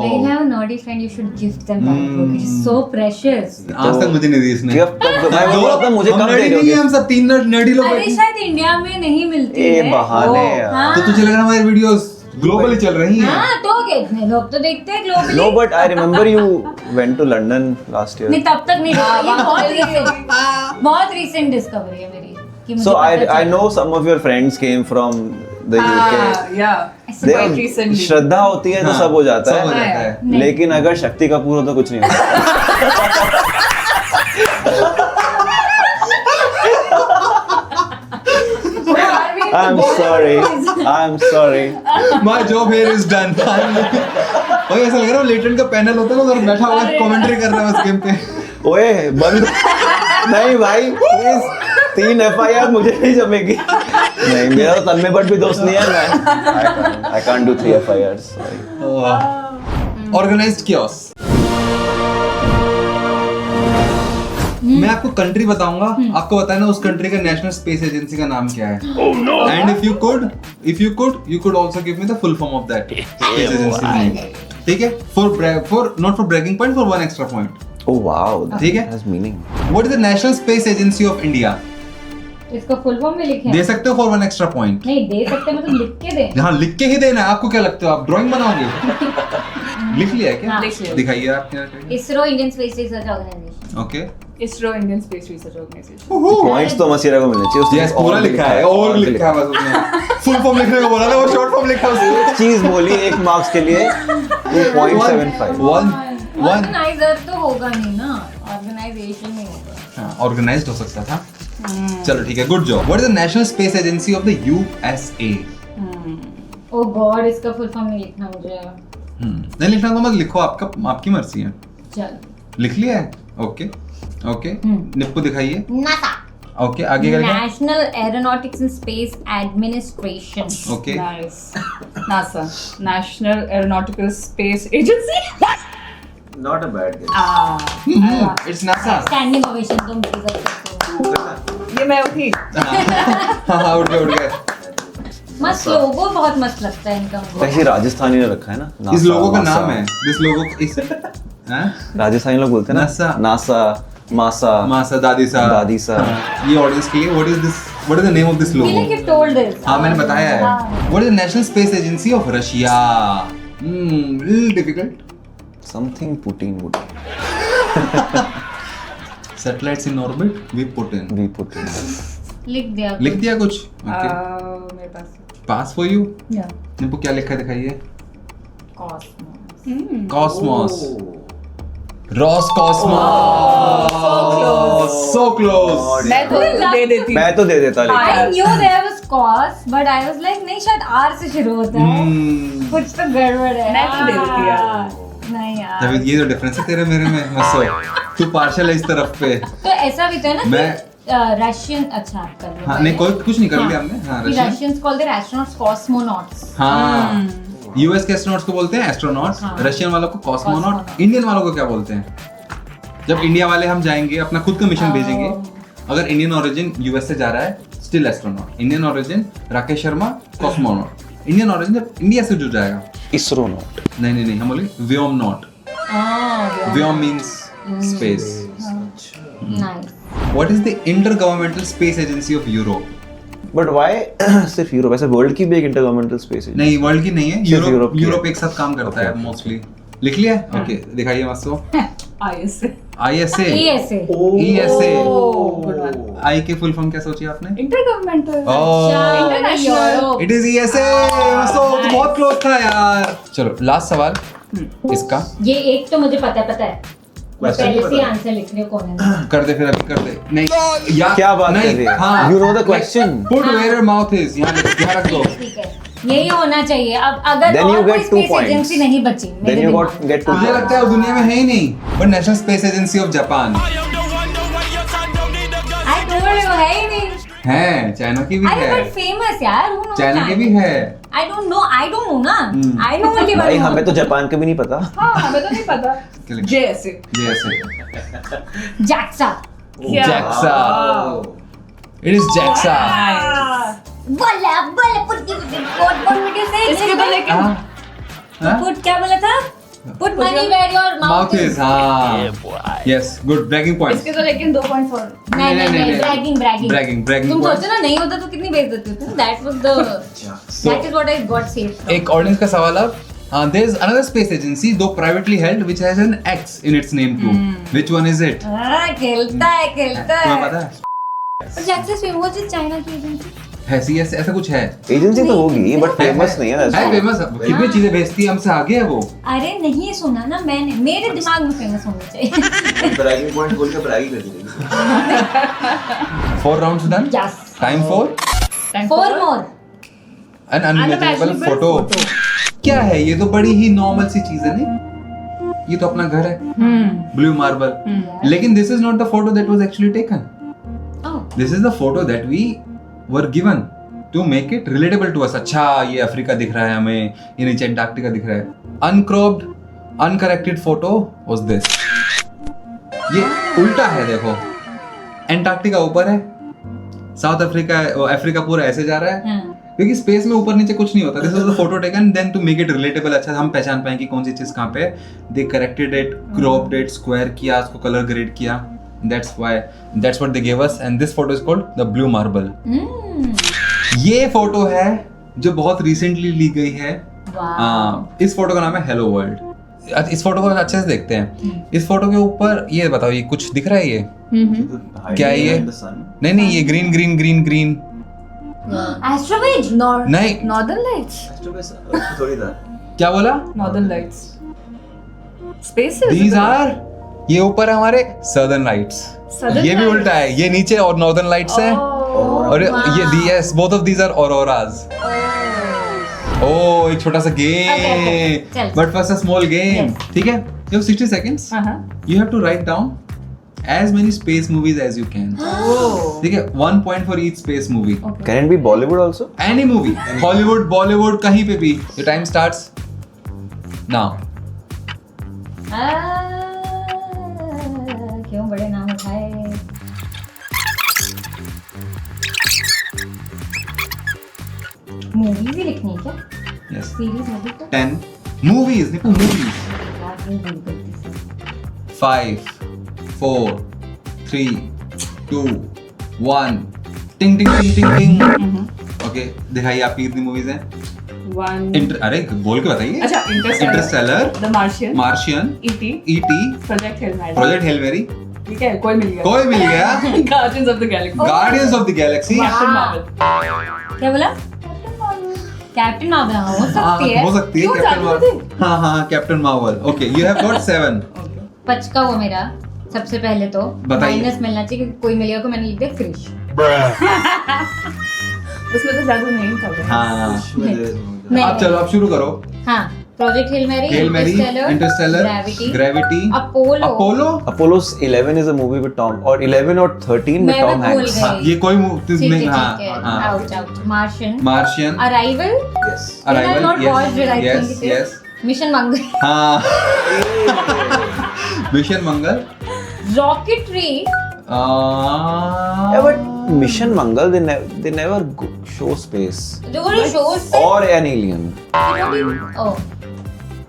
When you have a nerdy friend, you should gift them that book. It is so precious. आज तक मुझे नहीं दी इसने. Gift कब दो? मैं बोल रहा था मुझे हम कब दे nerdy दोगे? नहीं हैं, हम सब 3 nerdy लोग अरे बैठे. शायद इंडिया में नहीं मिलती ये है. बहाने यार. हाँ. तो तुझे लग रहा है हमारी वीडियोस ग्लोबली चल रही हैं. हाँ तो कितने लोग तो देखते हैं globally. No, but I remember you went to London last year. नहीं तब तक नहीं देखा. ये बहुत recent discovery है मेरी कि मुझे So पता I चला. know some of your friends came from the UK. Yeah. They Quite recently. श्रद्धा होती है तो हाँ, सब हो जाता सब हो है. जाता है. नहीं. लेकिन अगर शक्ति कपूर हो तो कुछ नहीं होता. I'm sorry. My job here is done. और ऐसा लग रहा है लेटेंट का पैनल होता है ना उधर बैठा हुआ है कमेंट्री कर रहा है उस गेम पे. ओए बंद. नहीं भाई प्लीज 3 FIR मुझे नहीं जमेगी. नहीं मेरा तो तन्मय भट्ट भी दोस्त नहीं है. मैं I can't do 3 FIRs. Organised chaos. मैं आपको कंट्री बताऊंगा, आपको बताना उस कंट्री का नेशनल स्पेस एजेंसी का नाम क्या है. And if you could you could also give me the full form of that space agency name. ठीक है? For not for bragging point, for 1 extra point. Oh wow. ठीक है? That has meaning. What is the National Space Agency of India? इसको full form में लिखे. दे सकते हो for 1 extra point. नहीं दे सकते मतलब लिख के दे. हाँ लिख के ही देना है. आपको क्या लगता है आप ड्राइंग बनाओगे? लिख लिया है क्या? हाँ. लिख लिया. दिखाइए आप क्या. ISRO Indian Space Research Organisation. Okay. ISRO Indian Space Research Organization. Points तो मसीरा को मिलने चाहिए. उसने यस पूरा लिखा है और लिखा है बस उसने. फुल फॉर्म लिखने को बोला था वो शॉर्ट फॉर्म लिखा उसने. एक चीज बोली 1 मार्क्स के लिए 2.75. ऑर्गेनाइजर तो होगा नहीं ना. ऑर्गेनाइजेशन नहीं होगा. हाँ ऑर्गेनाइज्ड हो सकता था. चलो ठीक है. Good job. What is the national space agency of the USA? Oh God इसका फुल फॉर्म नहीं लिखना मुझे. नहीं लिखना तो मत लिखो. आपकी मर्जी है. चल. लिख लिया है. ओके निप्पू दिखाइए. नासा. ओके आगे करके. National aeronautics and space administration. Okay Nice. NASA. National Aeronautical Space Agency. Not a bad guess. It's NASA. Standing ovation तुम डिजर्व करते हो. ये मैं उठी. हाँ उठ गए. मस्त लोगो बहुत मस्त लगता है इनका मुझे. कहीं राजस्थानी ने रखा है ना. इस NASA, लोगो का NASA. नाम है. दिस लोगो इस हैं राजस्थानी लोग बोलते हैं ना. NASA. NASA, मासा, मासा दादी सा. दादी सा. ये ऑडियंस के लिए what is the name of this feel like logo? you've told this. हाँ मैंने बताया है. What is the national space agency of Russia? Little difficult. Something Putin would. Satellites in orbit we put in. We put in. लिख दिया. लिख दिया कुछ? Okay. मेरे पास. पास फॉर यू. Yeah. निप्पू क्या लिखा है दिखाइए. Cosmos. Cosmos. Ross Cosmos. So close. मैं तो दे देती. मैं तो दे देता I लेकिन. knew there was cos, but I was like नहीं शायद R से शुरू होता है. कुछ तो गड़बड़ है. मैं तो दे देती यार. नहीं यार. तभी ये जो डिफरेंस है तेरे मेरे में मसो. तू पार्शियल है इस तरफ पे. तो ऐसा भी तो है ना मैं- कि रशियन अच्छा आप कर लो. हाँ नहीं कोई कुछ नहीं कर लिया हमने. हाँ Russian. Russians call their astronauts cosmonauts. हाँ यूएस के एस्ट्रोनॉट्स को बोलते हैं एस्ट्रोनॉट्स. हाँ. रशियन वालों को कॉस्मोनॉट. Cosmonaut. इंडियन वालों को क्या बोलते हैं? जब इंडिया वाले हम जाएंगे अपना खुद का मिशन भेजेंगे. अगर इंडियन ओरिजिन यूएस से जा रहा है still astronaut. Indian origin Rakesh Sharma cosmonaut. Indian origin जब इंडिया से जुड़ जाएगा. इसरो नॉट. नहीं हम बोलेंगे vyomanaut. Vyom means space. Nice. What is the intergovernmental space agency of Europe? But why सिर्फ यूरोप? ऐसे वर्ल्ड की भी एक इंटरगवर्नमेंटल स्पेस है. नहीं वर्ल्ड की नहीं है. सिर्फ यूरोप यूरोप की है. यूरोप एक साथ काम करता है मोस्टली. लिख लिया? ओके दिखाइए मस्तो. ISA. ISA. ESA. ESA. Good one. आई के फुल फॉर्म क्या सोची आपने? Intergovernmental. Europe. It is ESA. मस्तो बहुत क्लोज था यार. चलो लास्ट सवाल इसका. ये एक तो मुझे पता है. मैं Question पहले नहीं से पता। आंसर लिख रही हूँ कौन है। कर दे फिर अभी कर दे। नहीं या क्या बात कर नहीं, रही है? हाँ You know the question. Put where your mouth is. यहाँ रख दो। ठीक है, यही होना चाहिए। अब अगर Then you और कोई get 2 स्पेस points. एजेंसी नहीं बची Then मेरे you दिमाग got में। get 2 मुझे points. लगता है वो दुनिया में है ही नहीं, but national space agency of Japan I am the one, the way your son don't need a gun. I told you, है ही नहीं। है, चाइना की भी अरे है, बट फेमस यार, who knows चाइना की भी China? है। I don't know ना। I don't only भाई know। हमें तो जापान का भी नहीं पता। हाँ हमें तो नहीं पता। क्या लिखा? JSA। जैसे JAXA। क्या? JAXA. It is JAXA. बोला put would you say? इसके तो लेकिन हाँ? Put क्या बोला था? Put money where your Mouth is, हाँ। Yes, good bragging points. इसके तो लेकिन 2 points और। नहीं, bragging। Bragging तुम points. सोचो ना, नहीं होता तो कितनी बेइज्जती होती। That is what I got saved from. एक ऑडियंस का सवाल अब, there is another space agency, though privately held, which has an X in its name too. Which one is it? खेलता है। तुम्हें पता है? और JAXA फेमस है चाइना की एजेंसी। ऐसी ऐसा कुछ है? एजेंसी तो होगी बट फेमस नहीं है है वैसे। फेमस, कितनी चीजें भेजती है, हमसे आगे है वो। अरे नहीं सुना ना मैंने, मेरे दिमाग में फेमस होना चाहिए। ब्रैगिंग पॉइंट बोल के ब्रैग कर दी। 4 rounds done. Yes. Time for Four more. an unimaginable Unimaginable photo. photo. क्या है ये? तो बड़ी ही नॉर्मल सी चीज है नहीं? ये तो अपना घर है, ब्लू मार्बल। लेकिन this is not the photo that was actually taken. Oh. This is the photo that we were given to make it relatable to us. अच्छा ये अफ्रीका दिख रहा है हमें, ये नीचे अंटार्कटिका दिख रहा है। अनक्रॉप्ड अनकरेक्टेड फोटो वाज दिस। ये उल्टा है, देखो अंटार्कटिका ऊपर है, साउथ अफ्रीका पूरा ऐसे जा रहा है, हाँ। क्योंकि स्पेस में ऊपर नीचे कुछ नहीं होता। This was the photo taken then to make it relatable. अच्छा हम पहचान पाए कि कौन सी चीज कहाँ पे है। They corrected it, cropped it, square किया, उसको कलर ग्रेड किया। That's what they gave us, and this photo is called the blue marble. ये फोटो है जो बहुत रिसेंटली ली गई है। इस फोटो का नाम है हेलो वर्ल्ड। इस फोटो को अच्छे से देखते हैं। इस फोटो के ऊपर ये बताओ, ये कुछ दिख रहा है? ये क्या है ये? नहीं ये ग्रीन ग्रीन ग्रीन ग्रीन एस्ट्रोवेज नहीं, Northern Lights। थोड़ी था। क्या बोला? Northern Lights। Spaces। These are, ये ऊपर है हमारे सदर्न लाइट्स, Southern ये भी Lights। उल्टा है, ये नीचे और नॉर्दर्न लाइट्स है। और ये yes both of these are auroras. Oh एक छोटा सा गेम, चल। But first a small game. Yes. ठीक है, you have 60 seconds. You have to write down as many space movies as you can. ठीक है, 1 point for each space movie. Can it be Bollywood also? Any movie, Hollywood, Bollywood, कहीं पे भी। Your time starts now. क्यों बड़े नाम उठाए? Movies ही लिखनी है क्या? Yes. सीरीज होगी तो 10 movies, देखो movies. यार क्यों भूल गई थी? 5 4 3 2 1 टिंग टिंग टिंग टिंग टिंग। ओके दिखाइए आपकी कितनी मूवीज हैं? One। अरे बोल के बताइए। अच्छा Interstellar, The Martian। Martian, E.T। ET, Project Hail Mary। Project hello मेरी, ठीक है, कोई मिल गया। कोई मिल गया, Guardians of the Galaxy। Guardians of the Galaxy. Captain Marvel। क्या बोला? कैप्टन मार्वल हो सकती है। हो सकती है क्यों कैप्टन जानते मार्वल। हाँ captain Marvel. Okay you have got 7। पचका वो मेरा सबसे पहले तो बताइए। माइनस मिलना चाहिए क्योंकि कोई मिलेगा को मैंने लिख दिया क्रिश। उसमें तो ज्यादा नहीं था। हाँ नहीं, अब चलो अब शुरू करो। हाँ Project Hail Mary, Interstellar, Gravity, Apollo. Apollo. Apollo's 11 is a movie with Tom, or 11 or 13 with मैं Tom भूल Hanks. गई। हाँ, ये कोई ठीक है, हाँ ठीक है। हाँ। Out out. Martian, Martian, Arrival, Yes. Arrival, yes yes. Mission Mangal, हाँ Mission Mangal. Rocketry. Yeah, but Mission Mangal, they never show space जो वो shows or an alien. Oh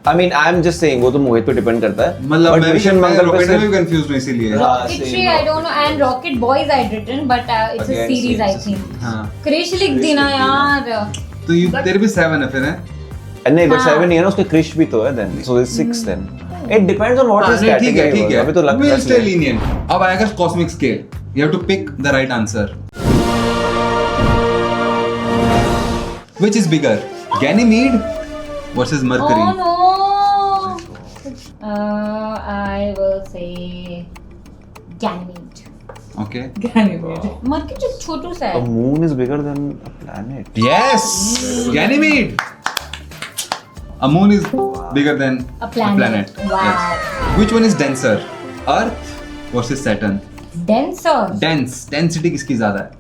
I mean, I'm just saying वो तो मोहित पे डिपेंड करता है। मतलब But मैं Mission Mangal पे रॉकेट में भी सिर्फ कंफ्यूज हूँ इसीलिए। Rocketry I don't know and Rocket Boys I written but it's a Again, series same, I same. Think. हाँ क्रिश लिख क्रिश देना लिख देना। यार। तो यू तेरे भी 7 है फिर है? नहीं but हाँ। 7 नहीं है ना, उसके क्रिश भी तो है then, so it's 6 then. It depends on what हाँ, his नहीं, ठीक है category ठीक was. है। अभी तो लग We'll रहा stay है। lenient. अब आएगा cosmic scale. You have to pick the right answer. Which is bigger? Ganymede versus Mercury. ओह नो I will say Ganymede. Okay. Ganymede. Mercury जो छोटू सा A है. moon is bigger than a planet. Yes, Ganymede. A moon is bigger than A planet. Wow. Yes. Which one is denser? Earth versus Saturn. Denser. Density किसकी ज़्यादा है?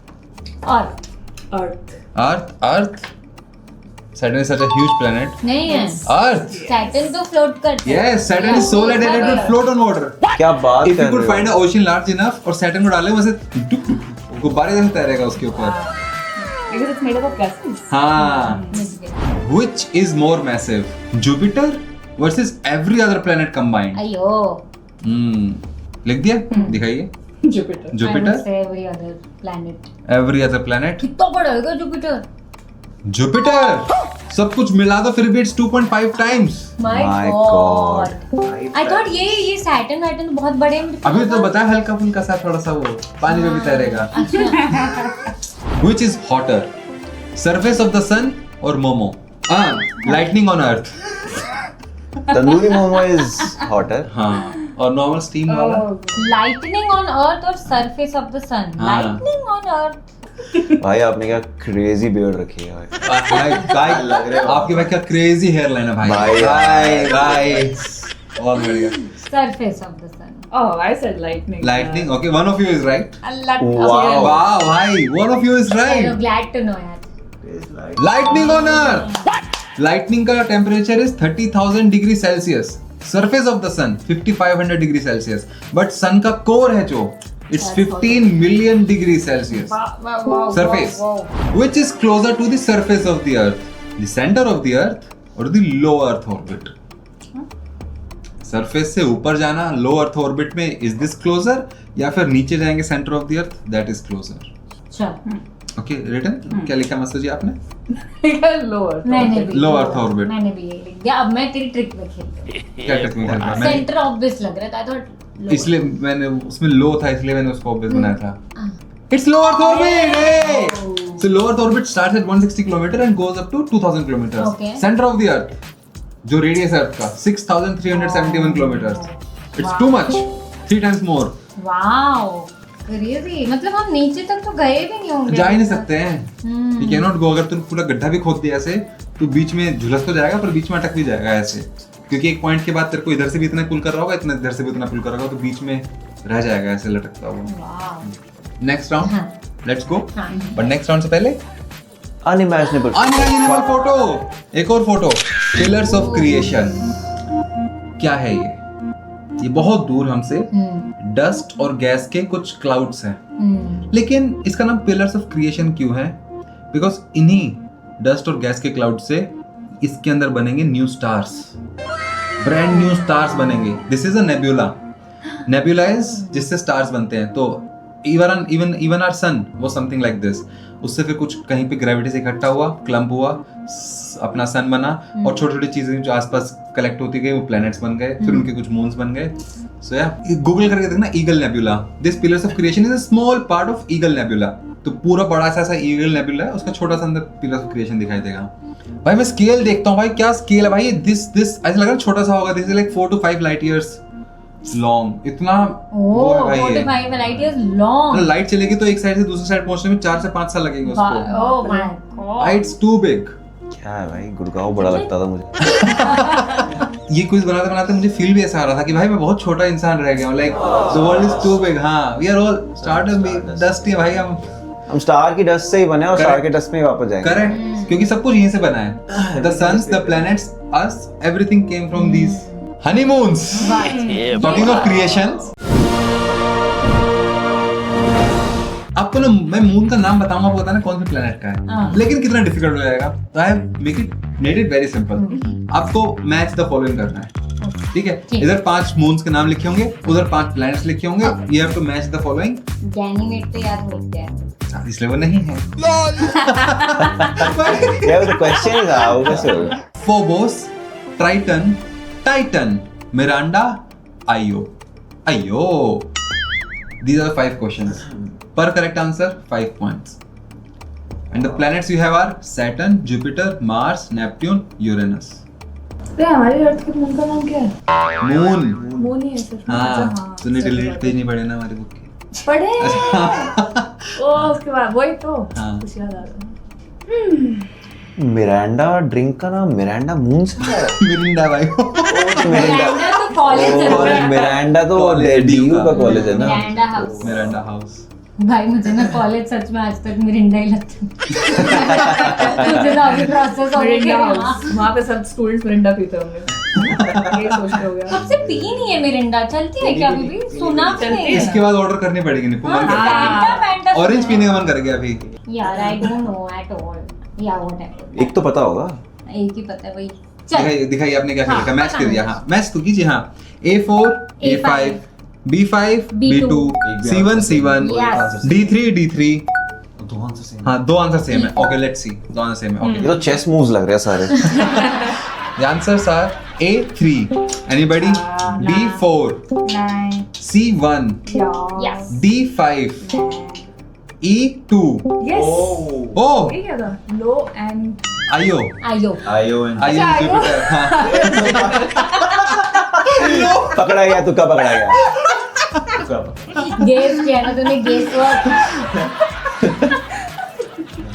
Earth. Earth. Earth. Saturn is such a huge planet. नहीं है. Earth. Saturn तो float करता है. Yes, Saturn is so light that it will float on water. क्या बात If कर you could रहे find हो? an ocean large enough और Saturn को डाले वैसे गुब्बारे जैसे तैरेगा उसके ऊपर. Because it's made up of gases. हाँ. Which is more massive? Jupiter versus every other planet combined. अयो. लिख दिया? दिखाइए. Jupiter. I Jupiter. would say every other planet. Every other planet. कितना बड़ा होगा Jupiter? Jupiter. सब कुछ मिला दो फिर भी it's 2.5 times. My My God. God. I thought ये Saturn तो बहुत बड़े हैं. अभी तो बताया हल्का फुल्का सा थोड़ा सा वो पानी में भी तैरेगा. Which is hotter? Surface of the sun or Momo? Lightning on Earth. Tandoori momo is hotter. हाँ. और normal steam वाला. Lightning on Earth और surface of the sun. हाँ. Lightning on Earth. भाई आपने क्या crazy beard रखी है भाई. भाई लग रहे हो. आपके भाई क्या crazy hairline है भाई. भाई. बहुत बढ़िया. Surface of the sun. Oh, I said lightning. Lightning. Okay, one of you is right. Allah. Wow. Wow, भाई. One of you is So right. glad to know यार. Lightning on Earth. Lightning का temperature is 30,000 degree Celsius. Surface of the sun 5,500 degree Celsius. But sun का core है जो it's 15 million degree Celsius. Wow. Surface. Wow. Which is closer to the surface of the Earth? The center of the Earth or the low Earth orbit? Surface से ऊपर जाना low Earth orbit में is this closer या फिर नीचे जाएंगे center of the Earth that is closer. चल. Okay, written? क्या लिखा मैसेज जी आपने? Lower. मैंने भी Low Earth orbit. मैंने भी यही लिख दिया. अब मैं तेरी ट्रिक में खेल रही हूँ. क्या टेक्निक है मैंने सेंटर ऑब्वियस लग रहा था. I thought इसलिए मैंने उसमें लो था इसलिए मैंने उसको ऑब्वियस बनाया था. It's low Earth orbit. Hey! So low Earth orbit starts at 160 km and goes up to 2000 kilometers. Okay. Center of the Earth जो रेडियस है अर्थ का 6371 kilometers. It's too much. 3 times more. Wow. Crazy. मतलब हम नीचे तक तो गए भी नहीं होंगे. जा ही नहीं सकते हैं. You cannot go. अगर तूने पूरा गड्ढा भी खोद दिया ऐसे तो बीच में झुलस तो जाएगा पर बीच में अटक भी जाएगा ऐसे. क्योंकि एक पॉइंट के बाद तेरे को इधर से भी इतना पुल कर रहा होगा इतना इधर से भी इतना पुल कर रहा होगा तो बीच में रह जाएगा ऐसे लटकता हुआ. वाओ. Next round. हाँ. Let's go. हाँ. बट नेक्स्ट राउंड से पहले Unimaginable. Unimaginable photo. एक और फोटो. Pillars of creation. क्या है ये बहुत दूर हमसे डस्ट और गैस के कुछ क्लाउड्स हैं. लेकिन इसका नाम पिलर्स ऑफ क्रिएशन क्यों है? बिकॉज इन्हीं डस्ट और गैस के क्लाउड से इसके अंदर बनेंगे new stars. Brand new stars बनेंगे. This is a nebula. Nebula is जिससे स्टार्स बनते हैं. तो इवन आवर सन वो समथिंग लाइक दिस. उससे फिर कुछ कहीं पे ग्रेविटी से इकट्ठा हुआ क्लम्प हुआ अपना सन बना और छोटी छोटी चीजें जो आसपास कलेक्ट होती गई वो प्लैनेट्स बन गए फिर उनके कुछ मून्स बन गए. सो या गूगल करके देखना eagle nebula. This pillars of creation is a small part of eagle nebula. तो पूरा बड़ा सा ईगल नेब्यूला है उसका छोटा सा अंदर पिलर्स ऑफ क्रिएशन दिखाई देगा. भाई मैं स्केल देखता हूँ भाई क्या स्केल है भाई. दिस ऐसा लग रहा है छोटा सा होगा. This is like 4 to 5 light years long. इतना वो है भाई ये. 45 light years long. लाइट चलेगी तो एक साइड से दूसरी साइड पहुंचने में 4 से 5 साल लगेंगे उसको. Oh my God. It's too big. क्या है भाई गुड़गांव बड़ा लगता था मुझे. ये क्विज बनाते बनाते मुझे फील भी ऐसा आ रहा था कि भाई मैं बहुत छोटा इंसान रह गया हूँ. Like the world is too big. हाँ we are all stardust है भाई. हम स्टार की डस्ट से ही बने और Correct. स्टार के डस्ट में ही वापस जाएंगे. करेक्ट क्योंकि सब कुछ यहीं से बना है. The suns the planets us everything came from these honeymoons. Talking of creations. आपको ना मैं मून का नाम बताऊंगा आपको बताना कौन से प्लेनेट का है. लेकिन कितना डिफिकल्ट हो जाएगा. तो I made it very simple. आपको मैच द फॉलोइंग करना है. ठीक है. इधर 5 मून्स के नाम लिखे होंगे उधर 5 प्लैनेट्स लिखे होंगे. You have to match the following. Ganymede तो याद हो गया. इसलिए वो नहीं है. क्या वो क्वेश्चन ही था वो कैसे हो. फोबोस ट्राइटन टाइटन मिरांडा आयो. These are the 5 questions. Per correct answer 5 points. And the planets you have are Saturn, Jupiter, Mars, Neptune, Uranus. तो हमारी अर्थ के मून का नाम क्या है? मून। मून ही है सिर्फ। हाँ तूने डिलीट पेज नहीं पढ़े ना हमारी बुक के। पढ़े ओ उसके बाद वही तो हाँ। कुछ याद आ रहा मिरांडा ड्रिंक का नाम मिरांडा मून से है। मिरिंडा भाई। मिरांडा मिरांडा तो कॉलेज चल रहा है। मिरांडा तो College, डीयू DU का कॉलेज है ना। Miranda house. Miranda house. भाई मुझे ना कॉलेज सच में आज तक मिरिंडा ही लगता है। मुझे ना अभी प्रोसेस हो मिरिंडा गया। हाउस, वहाँ पे सब स्टूडेंट्स मिरिंडा पीते होंगे। ये सोचते हो गया। कब से पी नहीं है मिरिंडा, चलती है क्या अभी भी? सुना भी चलती नहीं है। है। इसके बाद ऑर्डर करनी पड़ेगी निको मन फैंटा फैंटा ऑरेंज पीने का मन कर गया अभी। यार आई डोंट नो एट ऑल। या व्हाटएवर। एक तो पता होगा। एक ही पता है वही। चल दिखाइए आपने क्या हाँ, लिखा, मैच बताना। कर दिया। हाँ मैच तो कीजिए। हाँ A4 A5 B5 B2 C1 C1 Yes. D3 D3। दो आंसर सेम। हाँ दो आंसर सेम है। ओके लेट्स सी, दो आंसर सेम है। ये ओके तो चेस मूव्स लग रहे हैं सारे। The answers are A3 anybody, B4 9 C1 yes D5 E2 yes Oh ये क्या था? लो एंड IO आयो। आयो एंड IO IO? Jupiter। हाँ पकड़ा गया, तुक्का पकड़ा गया। गेस किया ना तूने, guess work.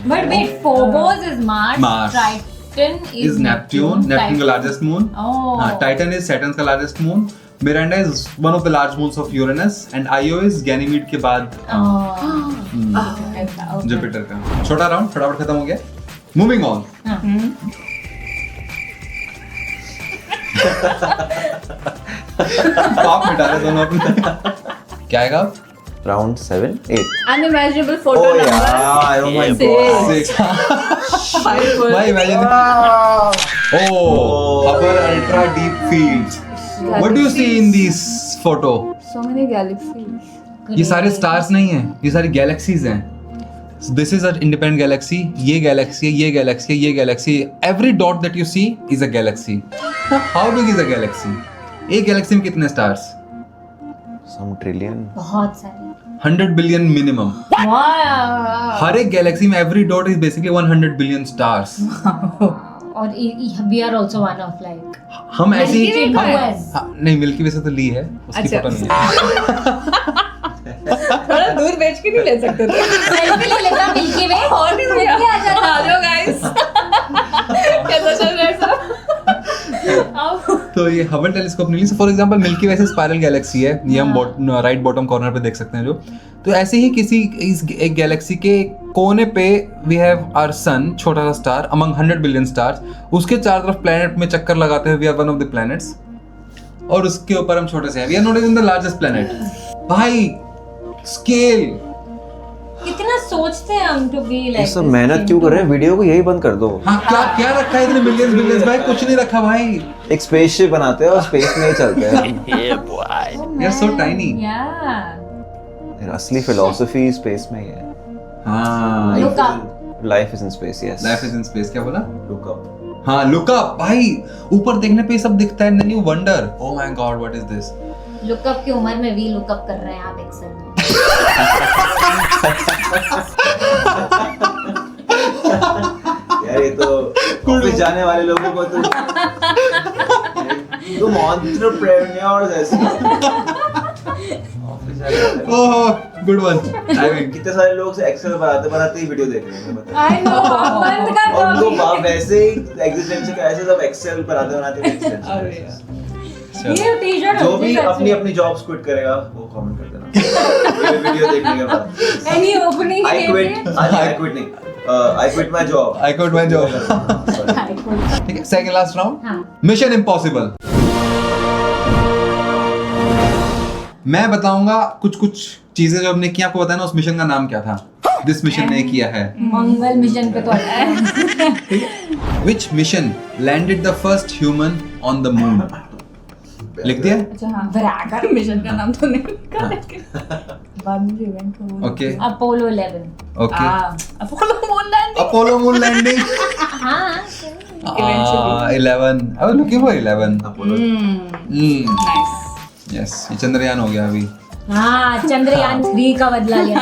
But wait, Phobos is Mars, Mars. Triton is Neptune का largest moon। Oh. Titan is Saturn का largest moon। Miranda is one of the large moons of Uranus and Io is Ganymede के बाद Jupiter का। छोटा round फटाफट खत्म हो गया। Moving on। पाप मिटा रहे दोनों अपने। क्या आएगा? Round 7 8। Unimaginable photo Oh number yeah, oh my Six. god. 6 5 भाई imagine। Oh, Hubble ultra deep fields। What do you see in this photo? so many galaxies ये सारे स्टार्स नहीं हैं, ये सारी गैलेक्सीज हैं। This is a independent galaxy. ये galaxy है, ये गैलेक्सी है, ये galaxy. Every dot that you see is a galaxy. How big is a galaxy? एक गैलेक्सी में कितने स्टार्स? Some trillion. बहुत सारे। 100 बिलियन मिनिमम। वाह। हर एक गैलेक्सी में every dot is basically 100 billion stars. और we are also one of like हम ऐसे Milky Way ही कहाँ है? नहीं, मिल्की वे से तो ली है, उसकी अच्छा। फोटो नहीं है। थोड़ा दूर बेच के नहीं ले सकते थे सेल्फी ले लेता मिल्की वे और नहीं भैया आ जाता। आ जाओ गाइस कैसा चल रहा है सब तो ये हबल टेलीस्कोप नहीं ली। फॉर एग्जांपल मिल्की वे से स्पाइरल गैलेक्सी है, ये हम राइट बॉटम कॉर्नर पे देख सकते हैं जो। तो ऐसे ही किसी एक गैलेक्सी के कोने पे वी हैव आवर सन, छोटा सा स्टार अमंग 100 बिलियन स्टार्स। उसके चारों तरफ प्लेनेट में चक्कर लगाते हुए we are one of the planets, और उसके ऊपर हम छोटे से हैं। We are not even the largest planet. भाई स्केल कितना सोचते हैं हम टू बी ये लाइक सब मेहनत क्यों कर रहे हैं? वीडियो को यही बंद कर दो। हाँ क्या क्या रखा है इतने बिलियंस बिलियंस? भाई कुछ नहीं रखा भाई। एक स्पेसशिप बनाते हैं और स्पेस में ही चलते हैं। We are so tiny. या असली फिलॉसफी स्पेस में ही है। हाँ look up. Life is in space. Yes, life is in space. क्या बोला? Look up. हाँ लुक अप। भाई ऊपर देखने पे ये सब दिखता है, then you wonder oh my God what is this. Look up की उम्र में भी लुक अप कर रहे हैं आप एक्सेल में। यार ये तो ऑफिस जाने वाले लोगों को तो तुम एंटरप्रेन्योर्स ऐसे ऑफिस जाने वाले oh good one. I mean कितने सारे लोग से एक्सेल बनाते ही वीडियो देख रहे हैं बता। आई नो बंद कर दो और उनको अभी। वैसे ही एग्जिस्टेंशियल का ऐसे सब एक्सेल बनाते अरे एक्सटेंशन। ये टी-शर्ट जो भी अपनी अपनी जॉब्स क्विट करेगा वो कमेंट कर देना ये वीडियो देखने के बाद। Any opening I quit I quit my job. I code my job. ठीक है, सेकंड लास्ट राउंड। हाँ। Mission impossible. मैं बताऊंगा कुछ कुछ चीजें जो हमने की, आपको बताना उस मिशन का नाम क्या था। दिस मिशन ने किया है। मंगल मिशन पे तो Which mission landed the first human on the moon? लिख दिया? अच्छा हाँ वराकर मिशन का नाम तो नहीं लिखा लेकिन बाद में इवेंट हो okay Apollo 11। Okay. Apollo moon landing Apollo moon landing. हाँ 11 I was looking for 11। Nice yes, ये चंद्रयान हो गया अभी। हाँ चंद्रयान 3 का बदला लिया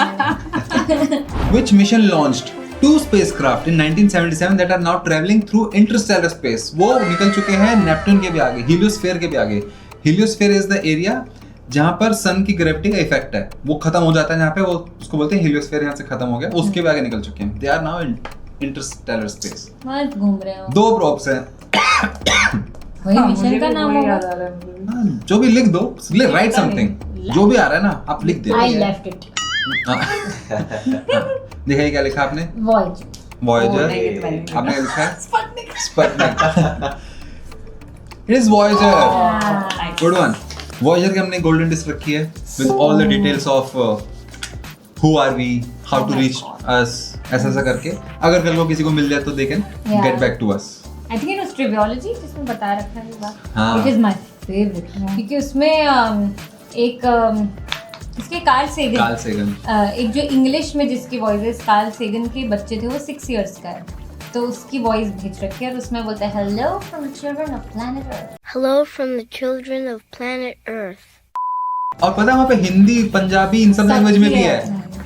मैंने। Which mission launched 2 spacecraft in 1977 that are now traveling through interstellar space. वो निकल चुके हैं नेपट्टून के भी आगे, हीलियोस्फीयर के भी आगे. हीलियोस्फीयर इज द एरिया जहाँ पर सन की ग्रेविटी का इफेक्ट है, वो खत्म हो जाता है जहाँ पे, वो उसको बोलते हैं हीलियोस्फीयर. यहाँ से खत्म हो गया, उसके भी आगे निकल चुके हैं. They are now in interstellar space. मस्त घूम रहे हो. 2 प्रॉप्स हैं. वही हाँ, मिशन मुझे का भी नाम वही होगा. याद आ रहा है मुझे भी। हाँ, जो भी लिख दो, राइट समथिंग, जो भी आ रहा है ना आप लिख दे. I left it. दिखाइए क्या लिखा आपने. वॉयज. वॉयेजर. नहीं, ये तो मैंने आपने क्या लिखा है. Sputnik. Sputnik. It is Voyager. Good one. Voyager की हमने गोल्डन डिस्क रखी है with all the details of who are we, how to reach us, ऐसा करके. अगर कल को किसी को मिल जाए तो they can get back to us. I think it was triviology जिसमें बता रखा है ये बात. हाँ. इट इज माय फेवरेट क्योंकि उसमें एक इसके कार्ल सेगन एक जो इंग्लिश में जिसकी वॉइस है, कार्ल सेगन के बच्चे थे, वो 6 इयर्स का है, तो उसकी वॉइस भेज रखी है और उसमें बोलता है hello from the children of planet earth. Hello from the children of planet Earth. और पता है वहाँ पे हिंदी, पंजाबी, इन सब लैंग्वेज में भी है.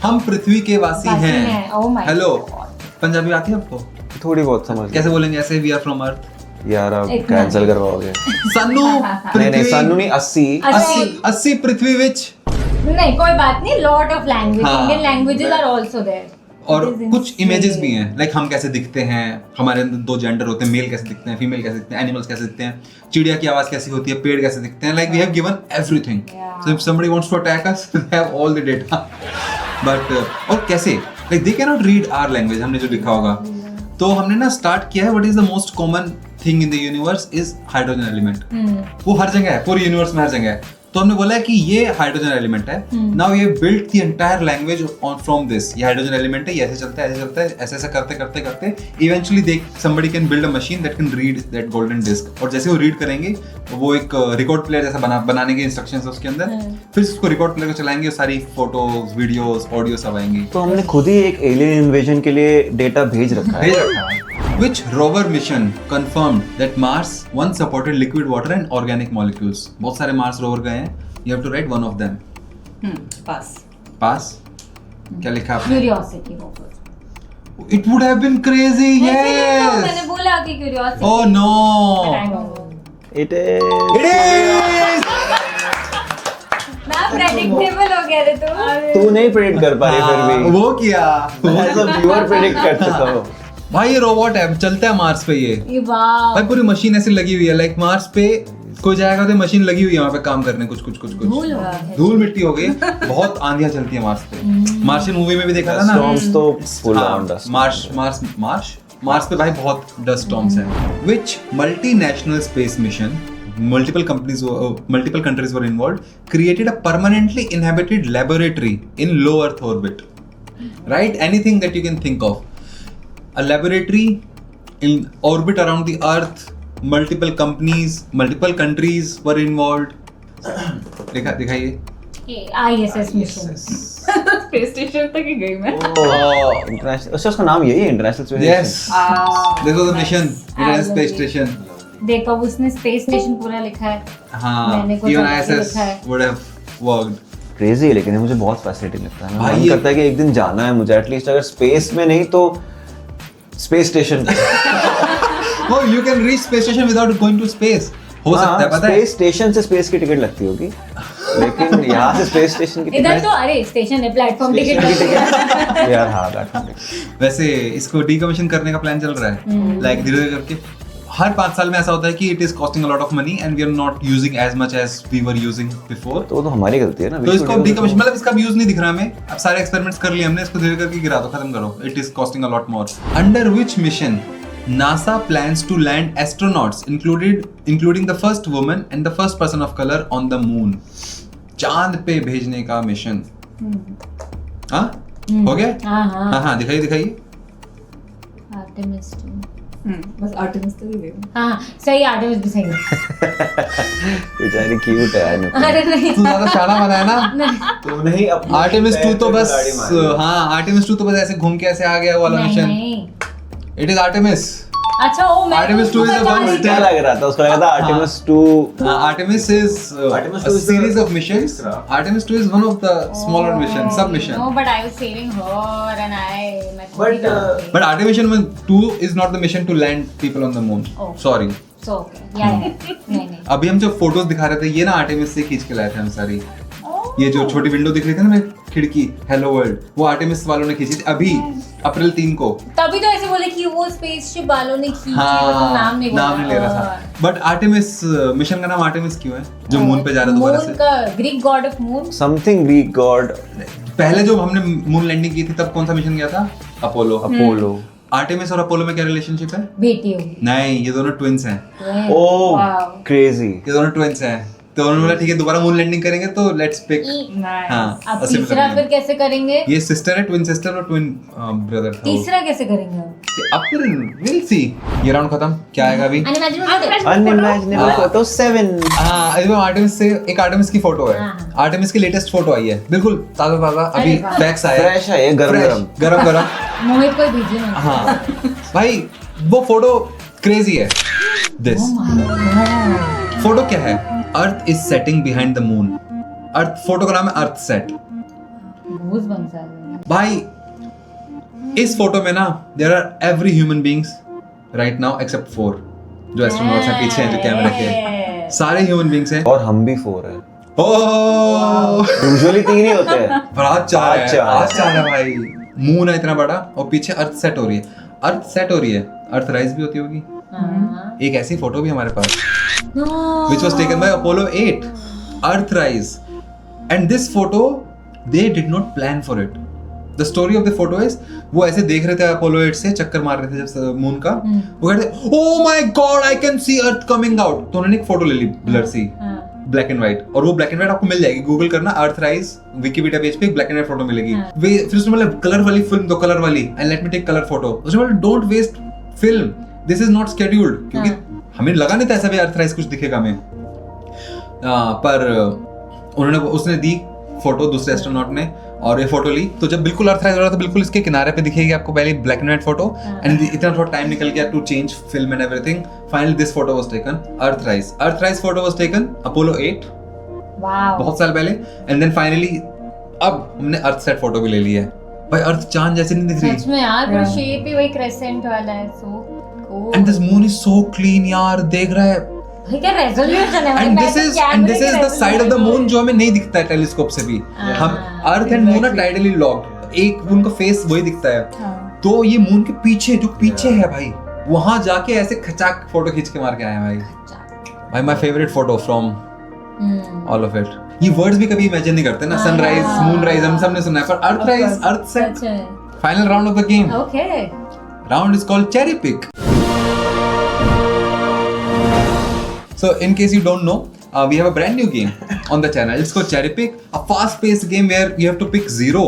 हम पृथ्वी के वासी हैं. Oh my hello. पंजाबी आती है आपको? थोड़ी बहुत समझ कैसे बोलेंगे ऐसे, वी आर फ्रॉम अर्थ. यार आप एक कैंसिल करवाओगे. सन्नू. नहीं सानू नहीं 80. 80 पृथ्वी विच. नहीं कोई बात नहीं. लॉट ऑफ लैंग्वेज, हाँ. Indian languages are also there. और कुछ इमेजेस भी हैं, लाइक हम कैसे दिखते हैं, हमारे अंदर 2 जेंडर होते हैं, मेल कैसे दिखते हैं, फीमेल कैसे दिखते हैं, एनिमल्स कैसे दिखते हैं, चिड़िया की आवाज कैसी होती है, पेड़ कैसे दिखते हैं. Like we have given everything. So if somebody wants to attack us, they have all the data. But और कैसे, like they can not read our language. हमने जो लिखा होगा, तो हमने ना स्टार्ट किया है. What is the most common thing in the universe is hydrogen element. वो हर जगह है, पूरे यूनिवर्स में हर जगह है. तो हमने बोला है कि ये हाइड्रोजन एलिमेंट है. नाउ ये build the entire language on from this. ये हाइड्रोजन एलिमेंट है, ये ऐसे चलता है, ऐसे चलता है, ऐसे ऐसे करते करते करते eventually they somebody can build a machine that can read that golden disc. और जैसे वो रीड करेंगे, वो एक रिकॉर्ड प्लेयर जैसा बनाने के इंस्ट्रक्शंस है उसके अंदर. फिर उसको रिकॉर्ड प्लेयर को चलाएंगे, सारी फोटोज, वीडियोस, ऑडियो सब आएंगी. तो हमने खुद ही एक एलियन इन्वेजन के लिए डेटा भेज रखा है. Which rover mission confirmed that Mars once supported liquid water and organic molecules? बहुत सारे Mars rover गए हैं. You have to write one of them. Pass. Pass. क्या लिखा आपने? Curiosity rover. It would have been crazy. मैंने Yes. बोला कि curiosity. Oh no. It is. It is. ना प्रेडिक्टेबल हो गया रे तू. तू नहीं प्रेडिक्ट कर पा रही फिर हाँ, भी. वो किया. मैं एज अ व्यूअर प्रेडिक्ट कर चुका हूँ. भाई ये रोबोट है, चलता है मार्स पे ये. ये वाह. भाई पूरी मशीन ऐसी लगी हुई है, लाइक मार्स पे कोई जाएगा तो मशीन लगी हुई है वहाँ पे काम करने. कुछ धूल हो गई है. धूल मिट्टी हो गई. बहुत आंधियां चलती है मार्स पे. मार्शियन मूवी में भी देखा था ना. Storms तो full on dust. मार्स पे भाई बहुत डस्ट स्टॉर्म्स हैं. Which multinational space mission, multiple countries were involved, created a permanently inhabited laboratory in low Earth orbit. Right? Anything that you can think of. A laboratory in orbit around the Earth. Multiple companies, multiple countries were involved. दिखाइए. ISS mission. Space station तक ही गई मैं. International. अच्छा उसका नाम यही है, international space Yes. This was the mission. International Ah, Space okay. Station. देखो उसने स्पेस स्टेशन पूरा लिखा है. हाँ. मैंने कुछ Even अलग ही ISS लिखा है. would have worked. क्रेजी है, लेकिन ये मुझे बहुत फैसिनेटिंग लगता है. भाई मन ये- करता है कि एक दिन जाना है मुझे, एटलीस्ट अगर स्पेस में नहीं तो space station. Oh, you can reach space station without going to space. हो सकता है, पता है. स्पेस स्टेशन से स्पेस की टिकट लगती होगी, लेकिन यहाँ से स्पेस स्टेशन की इधर तो अरे स्टेशन है, प्लेटफॉर्म टिकट लगती है. यार हाँ दैट. वैसे इसको डीकमीशन करने का प्लान चल रहा है. लाइक धीरे धीरे करके हर 5 साल में ऐसा होता है कि it is costing a lot of money and we are not using as much as we were using before. तो हमारी गलती है ना. तो इसको डीकमीशन मतलब इसका यूज नहीं दिख रहा हमें. अब सारे एक्सपेरिमेंट्स कर लिए हमने, इसको धीरे करके गिरा दो, खत्म करो. It is costing a lot more. Under which mission NASA plans to land astronauts including the first woman and the first person of color on the moon. चांद पे भेजने का मिशन. हाँ हो गया. हाँ दिखाइए. आर्टेमिस 2. बस आर्टेमिस तक ही गई. हाँ सही, आर्टेमिस भी सही है. बेचारी क्यूट है यार. अरे नहीं. तू ज्यादा शाना बना है ना. तू नहीं अपनी आर्टेमिस 2 तो बस गाड़ी मारी. हाँ आर्टेमिस 2 तो बस ऐसे घूम के ऐसे आ गया वाला मिशन. नहीं. It is Artemis. अच्छा वो मैं Artemis 2 is the one बता क्या लग रहा था उसको? लगा था Artemis 2 Artemis is Artemis a 2 is series the of missions. extra. Artemis 2 is one of the smaller missions, sub mission. No, but I was saving her and मैं But, But Artemis 2 is not the mission to land people on the moon. Oh. Sorry. so okay. Yeah. नहीं. अभी हम जो photos दिखा रहे थे ये ना आर्टेमिस से खींच के लाए थे हम सारी। ये जो छोटी विंडो दिख रही थी ना मैं खिड़की हेलो वर्ल्ड वो आर्टेमिस वालों ने खींची थी अभी अप्रैल 3 को। तभी तो ऐसे बोले कि वो स्पेसशिप वालों ने खींची तो नाम नहीं बोला। नाम नहीं ले रहा था। बट आर्टेमिस मिशन का नाम आर्टेमिस क्यों है? जो मून पे जा रहा है दोबारा मून से। का Greek God of moon. something Greek god पहले जो हमने मून लैंडिंग की थी तब कौन सा मिशन गया था? अपोलो। Apollo. आर्टेमिस और अपोलो में क्या रिलेशनशिप है? बेटी होगी। नहीं ये दोनों ट्विंस हैं। Oh, Wow. crazy. ये दोनों ट्विंस हैं। तो उन्होंने बोला ठीक है दोबारा मून लैंडिंग करेंगे तो लेट्स पिक। हाँ अब a similar तीसरा name। फिर कैसे करेंगे? ये सिस्टर है ट्विन सिस्टर और ट्विन ब्रदर था। तीसरा कैसे करेंगे? अब फिर विल सी। ये राउंड खत्म क्या आएगा अभी? Unimaginable photo 7. हाँ इसमें आर्टेमिस से एक आर्टेमिस की फोटो है। हाँ। आर्टेमिस की लेटेस्ट फोटो आई है बिल्कुल ताजा ताजा अभी अरे वाह। फैक्स आया Fresh है ये गरम गरम गरम। मोहित को भेजिए ना। हाँ भाई वो फोटो क्रेजी है। दिस फोटो क्या है? Earth is setting behind the moon. Earth photo का नाम है अर्थ सेट। Goosebumps आ गए। भाई इस फोटो में ना there are every human beings right now except 4 जो एस्ट्रोनॉट्स हैं पीछे हैं जो कैमरा के सारे ह्यूमन बीइंग्स हैं। और हम भी 4 हैं। ओह Usually 3 ही होते हैं। पर आज 4 है। आज 4 आज 4 है भाई। मून है इतना बड़ा और पीछे अर्थ सेट हो रही है। अर्थ सेट हो रही है अर्थ राइज भी होती होगी। हाँ। एक ऐसी फोटो भी हमारे पास which was taken by Apollo 8 Earthrise and this photo they did not plan for it. The story of the photo is वो ऐसे देख रहे थे Apollo 8 से चक्कर मार रहे थे जब मून का वो कहते oh my god I can see Earth coming out तो उन्होंने एक फोटो ले ली ब्लर सी ब्लैक एंड व्हाइट और वो ब्लैक एंड व्हाइट आपको मिल जाएगी गूगल करना अर्थराइज विकिपीडिया पेज पे ब्लैक एंड व्हाइट फोटो मिलेगी फिर उसने बोला कलर वाली फिल्म दो कलर वाली and let me take colour photo उसने बोला don't waste film this is not scheduled क्योंकि हमें लगा नहीं था ऐसा भी अर्थराइज कुछ दिखेगा हमें पर उन्होंने उसने दी फोटो दूसरे एस्ट्रोनॉट ने और ये फोटो ली तो जब बिल्कुल अर्थराइज हो रहा था बिल्कुल इसके किनारे पे दिखेगी आपको पहले black and white photo and इतना थोड़ा टाइम निकल गया to change film and everything finally this photo was taken Earthrise photo was taken Apollo 8 बहुत साल पहले एंड देन फाइनली अब हमने अर्थ सेट फोटो भी ले ली है भाई अर्थ चांद जैसे नहीं दिख रही सच में यार वो शेप ही वही क्रेसेंट वाला है so cool. And this moon is so clean यार देख रहा है भाई क्या रेजोल्यूशन है and this is the side of the moon जो हमें नहीं दिखता है टेलीस्कोप से भी हम Earth and moon are tidally locked एक मून का फेस वही दिखता है तो ये मून के पीछे जो पीछे है भाई वहां जाके ऐसे खचाक फोटो खींच के मार के आए हैं भाई my favourite photo from all of it ये वर्ड्स भी कभी इमेजिन नहीं करते ना सनराइज मूनराइज हम सबने सुना है पर Earthrise earth set final round of the game okay round is called cherry pick. So in case you don't know, we have a brand new game on the channel. It's called Cherry Pick, a fast-paced game where you have to pick 0,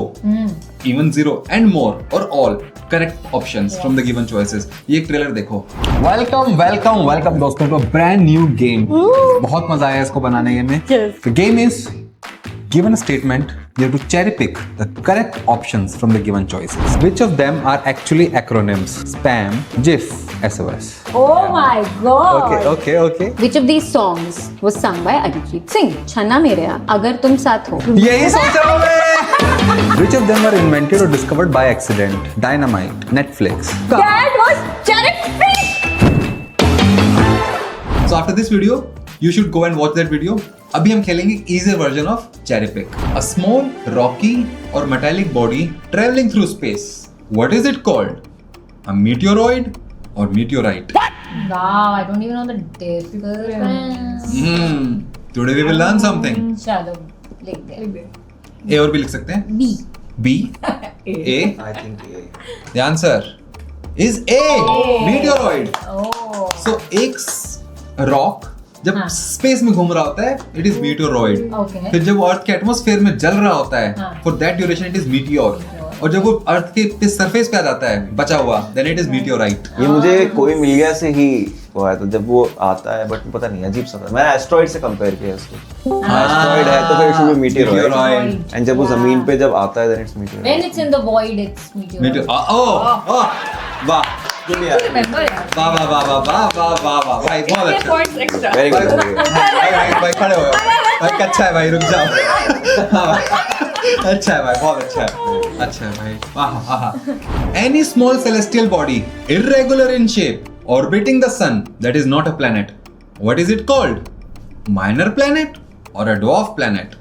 even 0 and more or all correct options from the given choices. ये एक trailer देखो. Welcome दोस्तों to a brand new game. बहुत मजा आया इसको बनाने में. The game is given a statement. You have to cherry pick the correct options from the given choices. Which of them are actually acronyms? Spam, GIF, SOS. Oh my god. Okay. Which of these songs was sung by Arijit Singh? छन्ना मेरेया, अगर तुम साथ हो. यही सोचा हूँ मैं. Which of them were invented or discovered by accident? Dynamite, Netflix. That was cherry pick. So after this video, you should go and watch that video. अभी हम खेलेंगे easier version of cherry pick. A small, rocky or metallic body traveling through space. What is it called? A meteoroid or meteorite? Wow, I don't even know the difference. Today we will learn something. चलो लिख दे. A और B लिख सकते हैं. B. B. A. I think A. The answer is A. Meteoroid. Oh. So एक rock जब space में घूम रहा होता है इट इज मीटियोरॉइड Okay. फिर जब वो अर्थ के एटमॉस्फेयर में जल रहा होता है हाँ. For that duration it is meteor और जब वो अर्थ के सरफेस पे आ जाता है बचा हुआ देन इट इज मीटियोराइट ये मुझे कोई मिल गया से ही हुआ है तो जब वो आता है बट पता नहीं अजीब सा था मैंने एस्ट्रॉइड से कंपेयर किया इसको एस्ट्रॉइड है तो फिर it should be meteoroid and जब वो जमीन पे जब आता है then it's meteoroid When it's in the void, it's meteor. वाह Remember यार. वाह वाह वाह वाह वाह वाह वाह वाह भाई बहुत Ten अच्छा points extra. वेरी भाई गुड भाई खड़े हो भाई कच्चा है भाई रुक जाओ हाँ भाई अच्छा है भाई बहुत अच्छा है भाई आहा any small celestial body irregular in shape orbiting the sun that is not a planet what is it called minor planet or a dwarf planet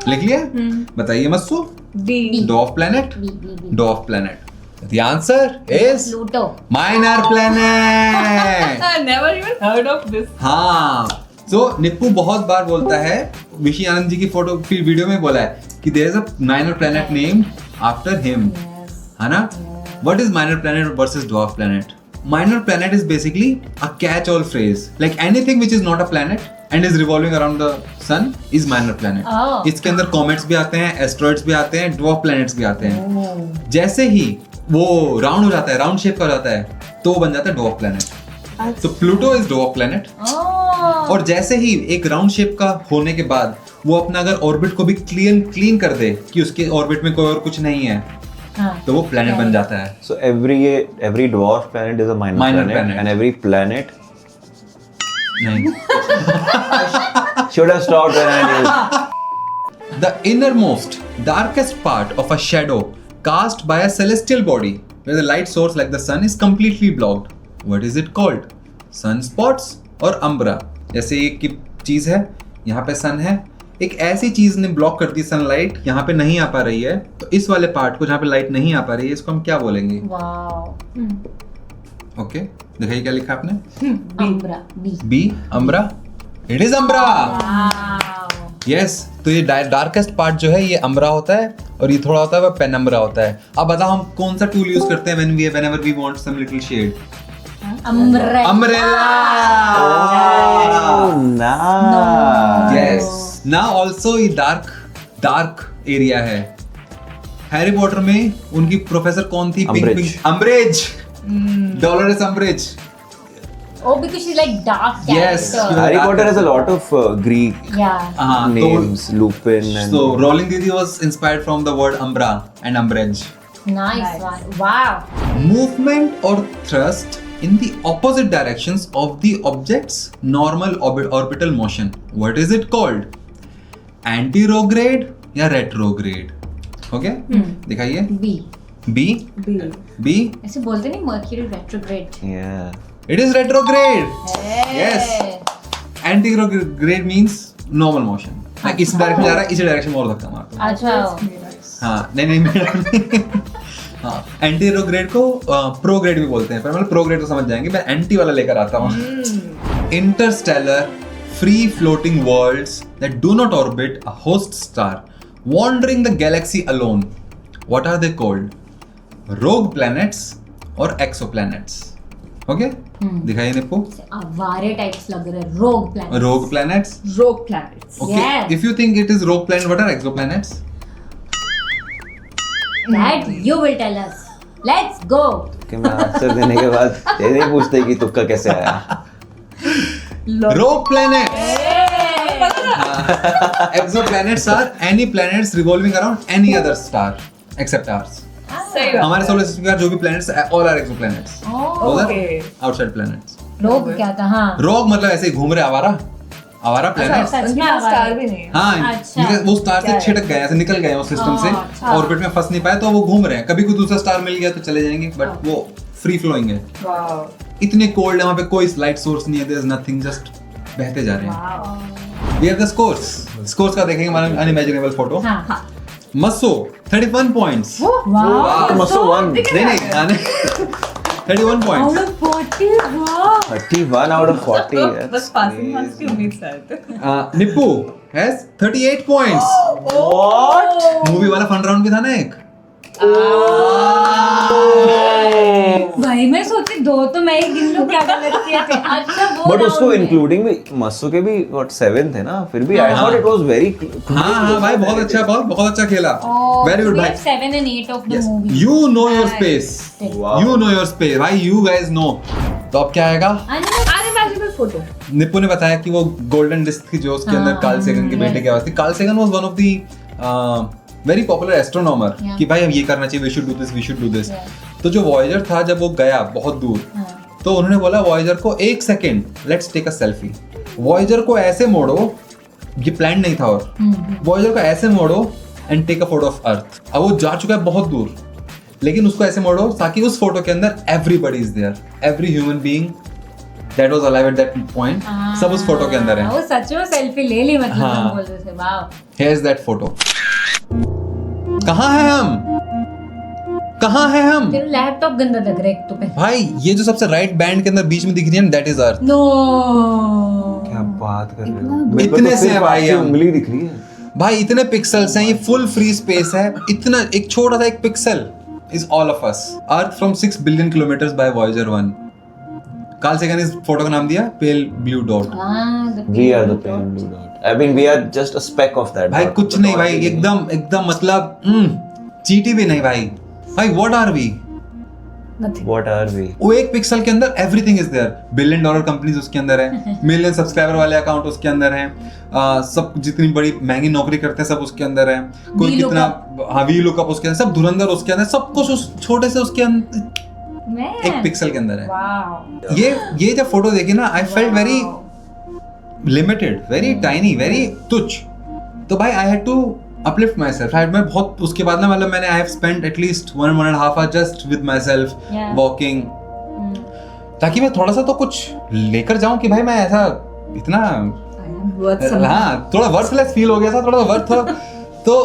लिख लिया बताइए मस्सू D. dwarf planet dwarf planet the answer is Pluto. minor planet I never even heard of this. हाँ तो निप्पू बहुत बार बोलता है विशी आनंद जी की फोटो फिर वीडियो में बोला है कि there is a minor planet name after him है ना what is minor planet versus dwarf planet minor planet is basically a catch all phrase like anything which is not a planet and is revolving around the sun is minor planet Oh. इसके अंदर comets भी आते हैं asteroids भी आते हैं dwarf planets भी आते हैं जैसे ही वो राउंड हो जाता है राउंड शेप का हो जाता है तो वो बन जाता है ड्वार्फ प्लैनेट तो प्लूटो इज ड्वार्फ प्लैनेट और जैसे ही एक राउंड शेप का होने के बाद वो अपना अगर ऑर्बिट को भी क्लीन कर दे कि उसके ऑर्बिट में कोई और कुछ नहीं है तो वो प्लैनेट बन जाता है So every dwarf planet is a minor Minor planet, planet. and every planet नहीं should have stopped when I knew. The innermost darkest part of a shadow cast by a celestial body where the light source like the sun is completely blocked what is it called sunspots और umbra जैसे एक की चीज है यहाँ पे सन है एक ऐसी चीज ने ब्लॉक कर दी सनलाइट यहाँ पे नहीं आ पा रही है तो इस वाले पार्ट को जहाँ पे लाइट नहीं आ पा रही है इसको हम क्या बोलेंगे ओके दिखाइए क्या लिखा आपने Umbra. B. B umbra it is umbra yes तो ये डार्केस्ट पार्ट जो है ये अम्ब्रा होता है और ये थोड़ा होता है वो पेनम्ब्रा होता है अब बताओ हम कौन सा टूल यूज करते हैं whenever we want some little shade Umbrella. umbrella Oh, nice. yes now also ये dark एरिया है हैरी पॉटर में उनकी प्रोफेसर कौन थी Umbridge. Umbrage dolorous umbrage Oh, because she's like dark Yes. character. Harry Potter has a lot of Greek Yeah. names, Lupin and so Rowling Didi was inspired from the word umbra and umbrage Nice one. Wow. movement or thrust in the opposite directions of the object's normal orbital motion what is it called anterograde या retrograde okay दिखाइए B. B B. B ऐसे बोलते नहीं Mercury retrograde. yeah. it is retrograde yes anterograde means normal motion like इस direction जा रहा है इसी डायरेक्शन में और धक्का मारता है अच्छा. हाँ नहीं मैडम हाँ एंटीरोग्रेड को प्रोग्रेड भी बोलते हैं पर मतलब प्रोग्रेड तो समझ जाएंगे मैं एंटी वाला लेकर आता हूँ interstellar free floating worlds that do not orbit a host star wandering the galaxy alone what are they called rogue planets और एक्सोप्लैनेट्स ओके दिखाइए निप्पू आवारे टाइप्स लग रहे हैं. Rogue planet. Rogue planets Rogue planets. Okay Yes. If you think it is rogue planet what are exoplanets That you will tell us. Let's go. कि मैं answer देने के बाद ये नहीं पूछते कि तुक्का कैसे आया रोग planets exoplanets are any planets revolving around any other star except ours. सही बात हमारे है. सोलर सिस्टम का जो भी planets all are exoplanets. Those are Okay. outside planets. Rogue क्या था? हाँ. Rogue मतलब ऐसे ही घूम रहे आवारा planets. सच उनके में पास आवारे. स्टार भी नहीं है. हाँ अच्छा. इनके- वो स्टार से क्या है? छिटक गए ऐसे निकल गए उस सिस्टम से अच्छा. ऑर्बिट में फंस नहीं पाए तो वो घूम रहे हैं कभी कोई दूसरा स्टार मिल गया तो चले जाएंगे बट वो फ्री फ्लोइंग है Wow. इतने कोल्ड है वहाँ पे कोई लाइट सोर्स नहीं है देयर इज नथिंग जस्ट बहते जा रहे हैं वी हैव द स्कोर्स का देखेंगे हमारा अनइमेजिनेबल फोटो हाँ. मस्सो 31 पॉइंट्स Wow. मसो वन नहीं 31 points Out of 40. Wow. 31 out of 40 तो बस passing marks की उम्मीद से आए थे. निप्पू हैज 38 पॉइंट्स मूवी वाला फन राउंड भी था ना एक भाई मैं सोची दो तो मैं ही गिन लूं क्या गलत किए थे. अच्छा वो बट उसको round में. इंक्लूडिंग भी मस्सो के भी व्हाट 7 थे ना फिर भी I thought it was very हाँ भाई बहुत अच्छा खेला Oh, वेरी गुड we भाई have 7 and 8 of the movie. You know your space. Wow. You know your space. भाई you guys know. तो अब क्या आएगा? Unimaginable photo. निप्पू ने बताया कि वो गोल्डन डिस्क थी जो उसके अंदर कार्ल सेगन के बेटे की आवाज थी. Carl Sagan was one of the very popular astronomer Yeah. कि भाई हम ये करना चाहिए, वी शुड डू दिस. तो जो वॉयेजर था जब वो गया बहुत दूर, तो उन्होंने बोला वॉयेजर को 1 second, let's take a selfie. Voyager को ऐसे मोड़ो, ये प्लान नहीं था, और वॉयेजर को ऐसे मोड़ो and take a photo of Earth. अब वो जा चुका है बहुत दूर, लेकिन उसको ऐसे मोड़ो ताकि उस फोटो के अंदर everybody is there, every human being that was alive at that point, सब उस फोटो के अंदर है. वो सच में सेल्फी ले ली, मतलब हाँ. हम बोल रहे थे wow. Here is that photo. कहाँ है हम? कहाँ है हम? तेरा लैपटॉप गंदा लग रहा है एक तो पे. भाई ये जो सबसे राइट बैंड के अंदर बीच में दिख रही है, दैट इज अर्थ. नो. क्या बात कर रहे हो? मेरे को इतने तो से सिर्फ भाई आपकी हम- उंगली दिख रही है. भाई इतने पिक्सेल्स हैं, ये फुल फ्री स्पेस है. इतना एक छोटा सा एक pixel is all of us. Earth from 6 billion kilometres by Voyager 1. Carl Sagan इस फोटो का नाम दिया pale blue dot. We are the pale blue dot. I mean, we are just a speck of that. भाई dot. कुछ नहीं भाई, एकदम मतलब चीटी भी नहीं भाई. भाई what are we? What are we? वो एक पिक्सल के अंदर everything is there. Billion dollar companies उसके अंदर है, मिलियन सब्सक्राइबर वाले अकाउंट उसके अंदर हैं, सब जितनी बड़ी महंगी नौकरी करते हैं सब उसके अंदर है. कोई कितना, हाँ वी लुकअप उसके अंदर, सब धुरंधर उसके अंदर, सब कुछ उस छोटे से उसके अंदर एक पिक्सल के अंदर है. वाओ. ये जब फोटो देखी ना, I felt very limited, very tiny, very तुच्छ. तो भाई I had to uplift myself. मैं बहुत उसके बाद ना, मतलब मैंने I have spent at least 1.5 hours just with myself, walking, ताकि मैं थोड़ा सा तो कुछ लेकर जाऊं कि भाई मैं ऐसा इतना, हाँ थोड़ा वर्थलेस फील हो गया था, थोड़ा वर्थ हो. तो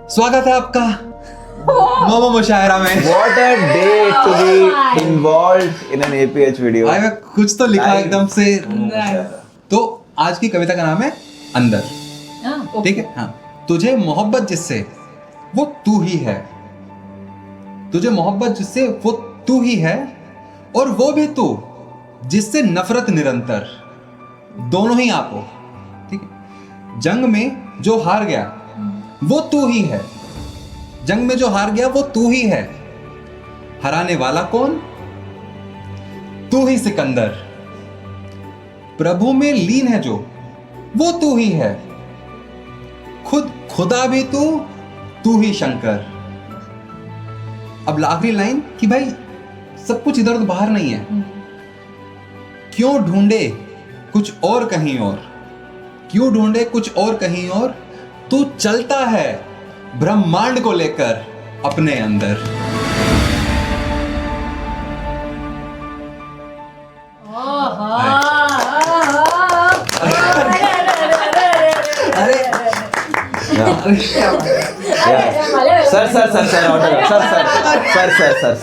स्वागत है आपका मोमो मुशायरा में. What a day to be involved in an APH video. भाई मैं कुछ तो लिखा Nice. एकदम से. तो आज की कविता का नाम है अंदर. ठीक है, हाँ. तुझे मोहब्बत जिससे वो तू ही है, तुझे मोहब्बत जिससे वो तू ही है, और वो भी तू जिससे नफरत निरंतर, दोनों ही आप हो. ठीक है. जंग में जो हार गया वो तू ही है, जंग में जो हार गया वो तू ही है, हराने वाला कौन? तू ही सिकंदर. प्रभु में लीन है जो वो तू ही है, खुद खुदा भी तू ही शंकर. अब आखिरी लाइन कि भाई सब कुछ इधर तो बाहर नहीं है, क्यों ढूंढे कुछ और कहीं और, क्यों ढूंढे कुछ और कहीं और, तू चलता है ब्रह्मांड को लेकर अपने अंदर. Sir, order. Sir.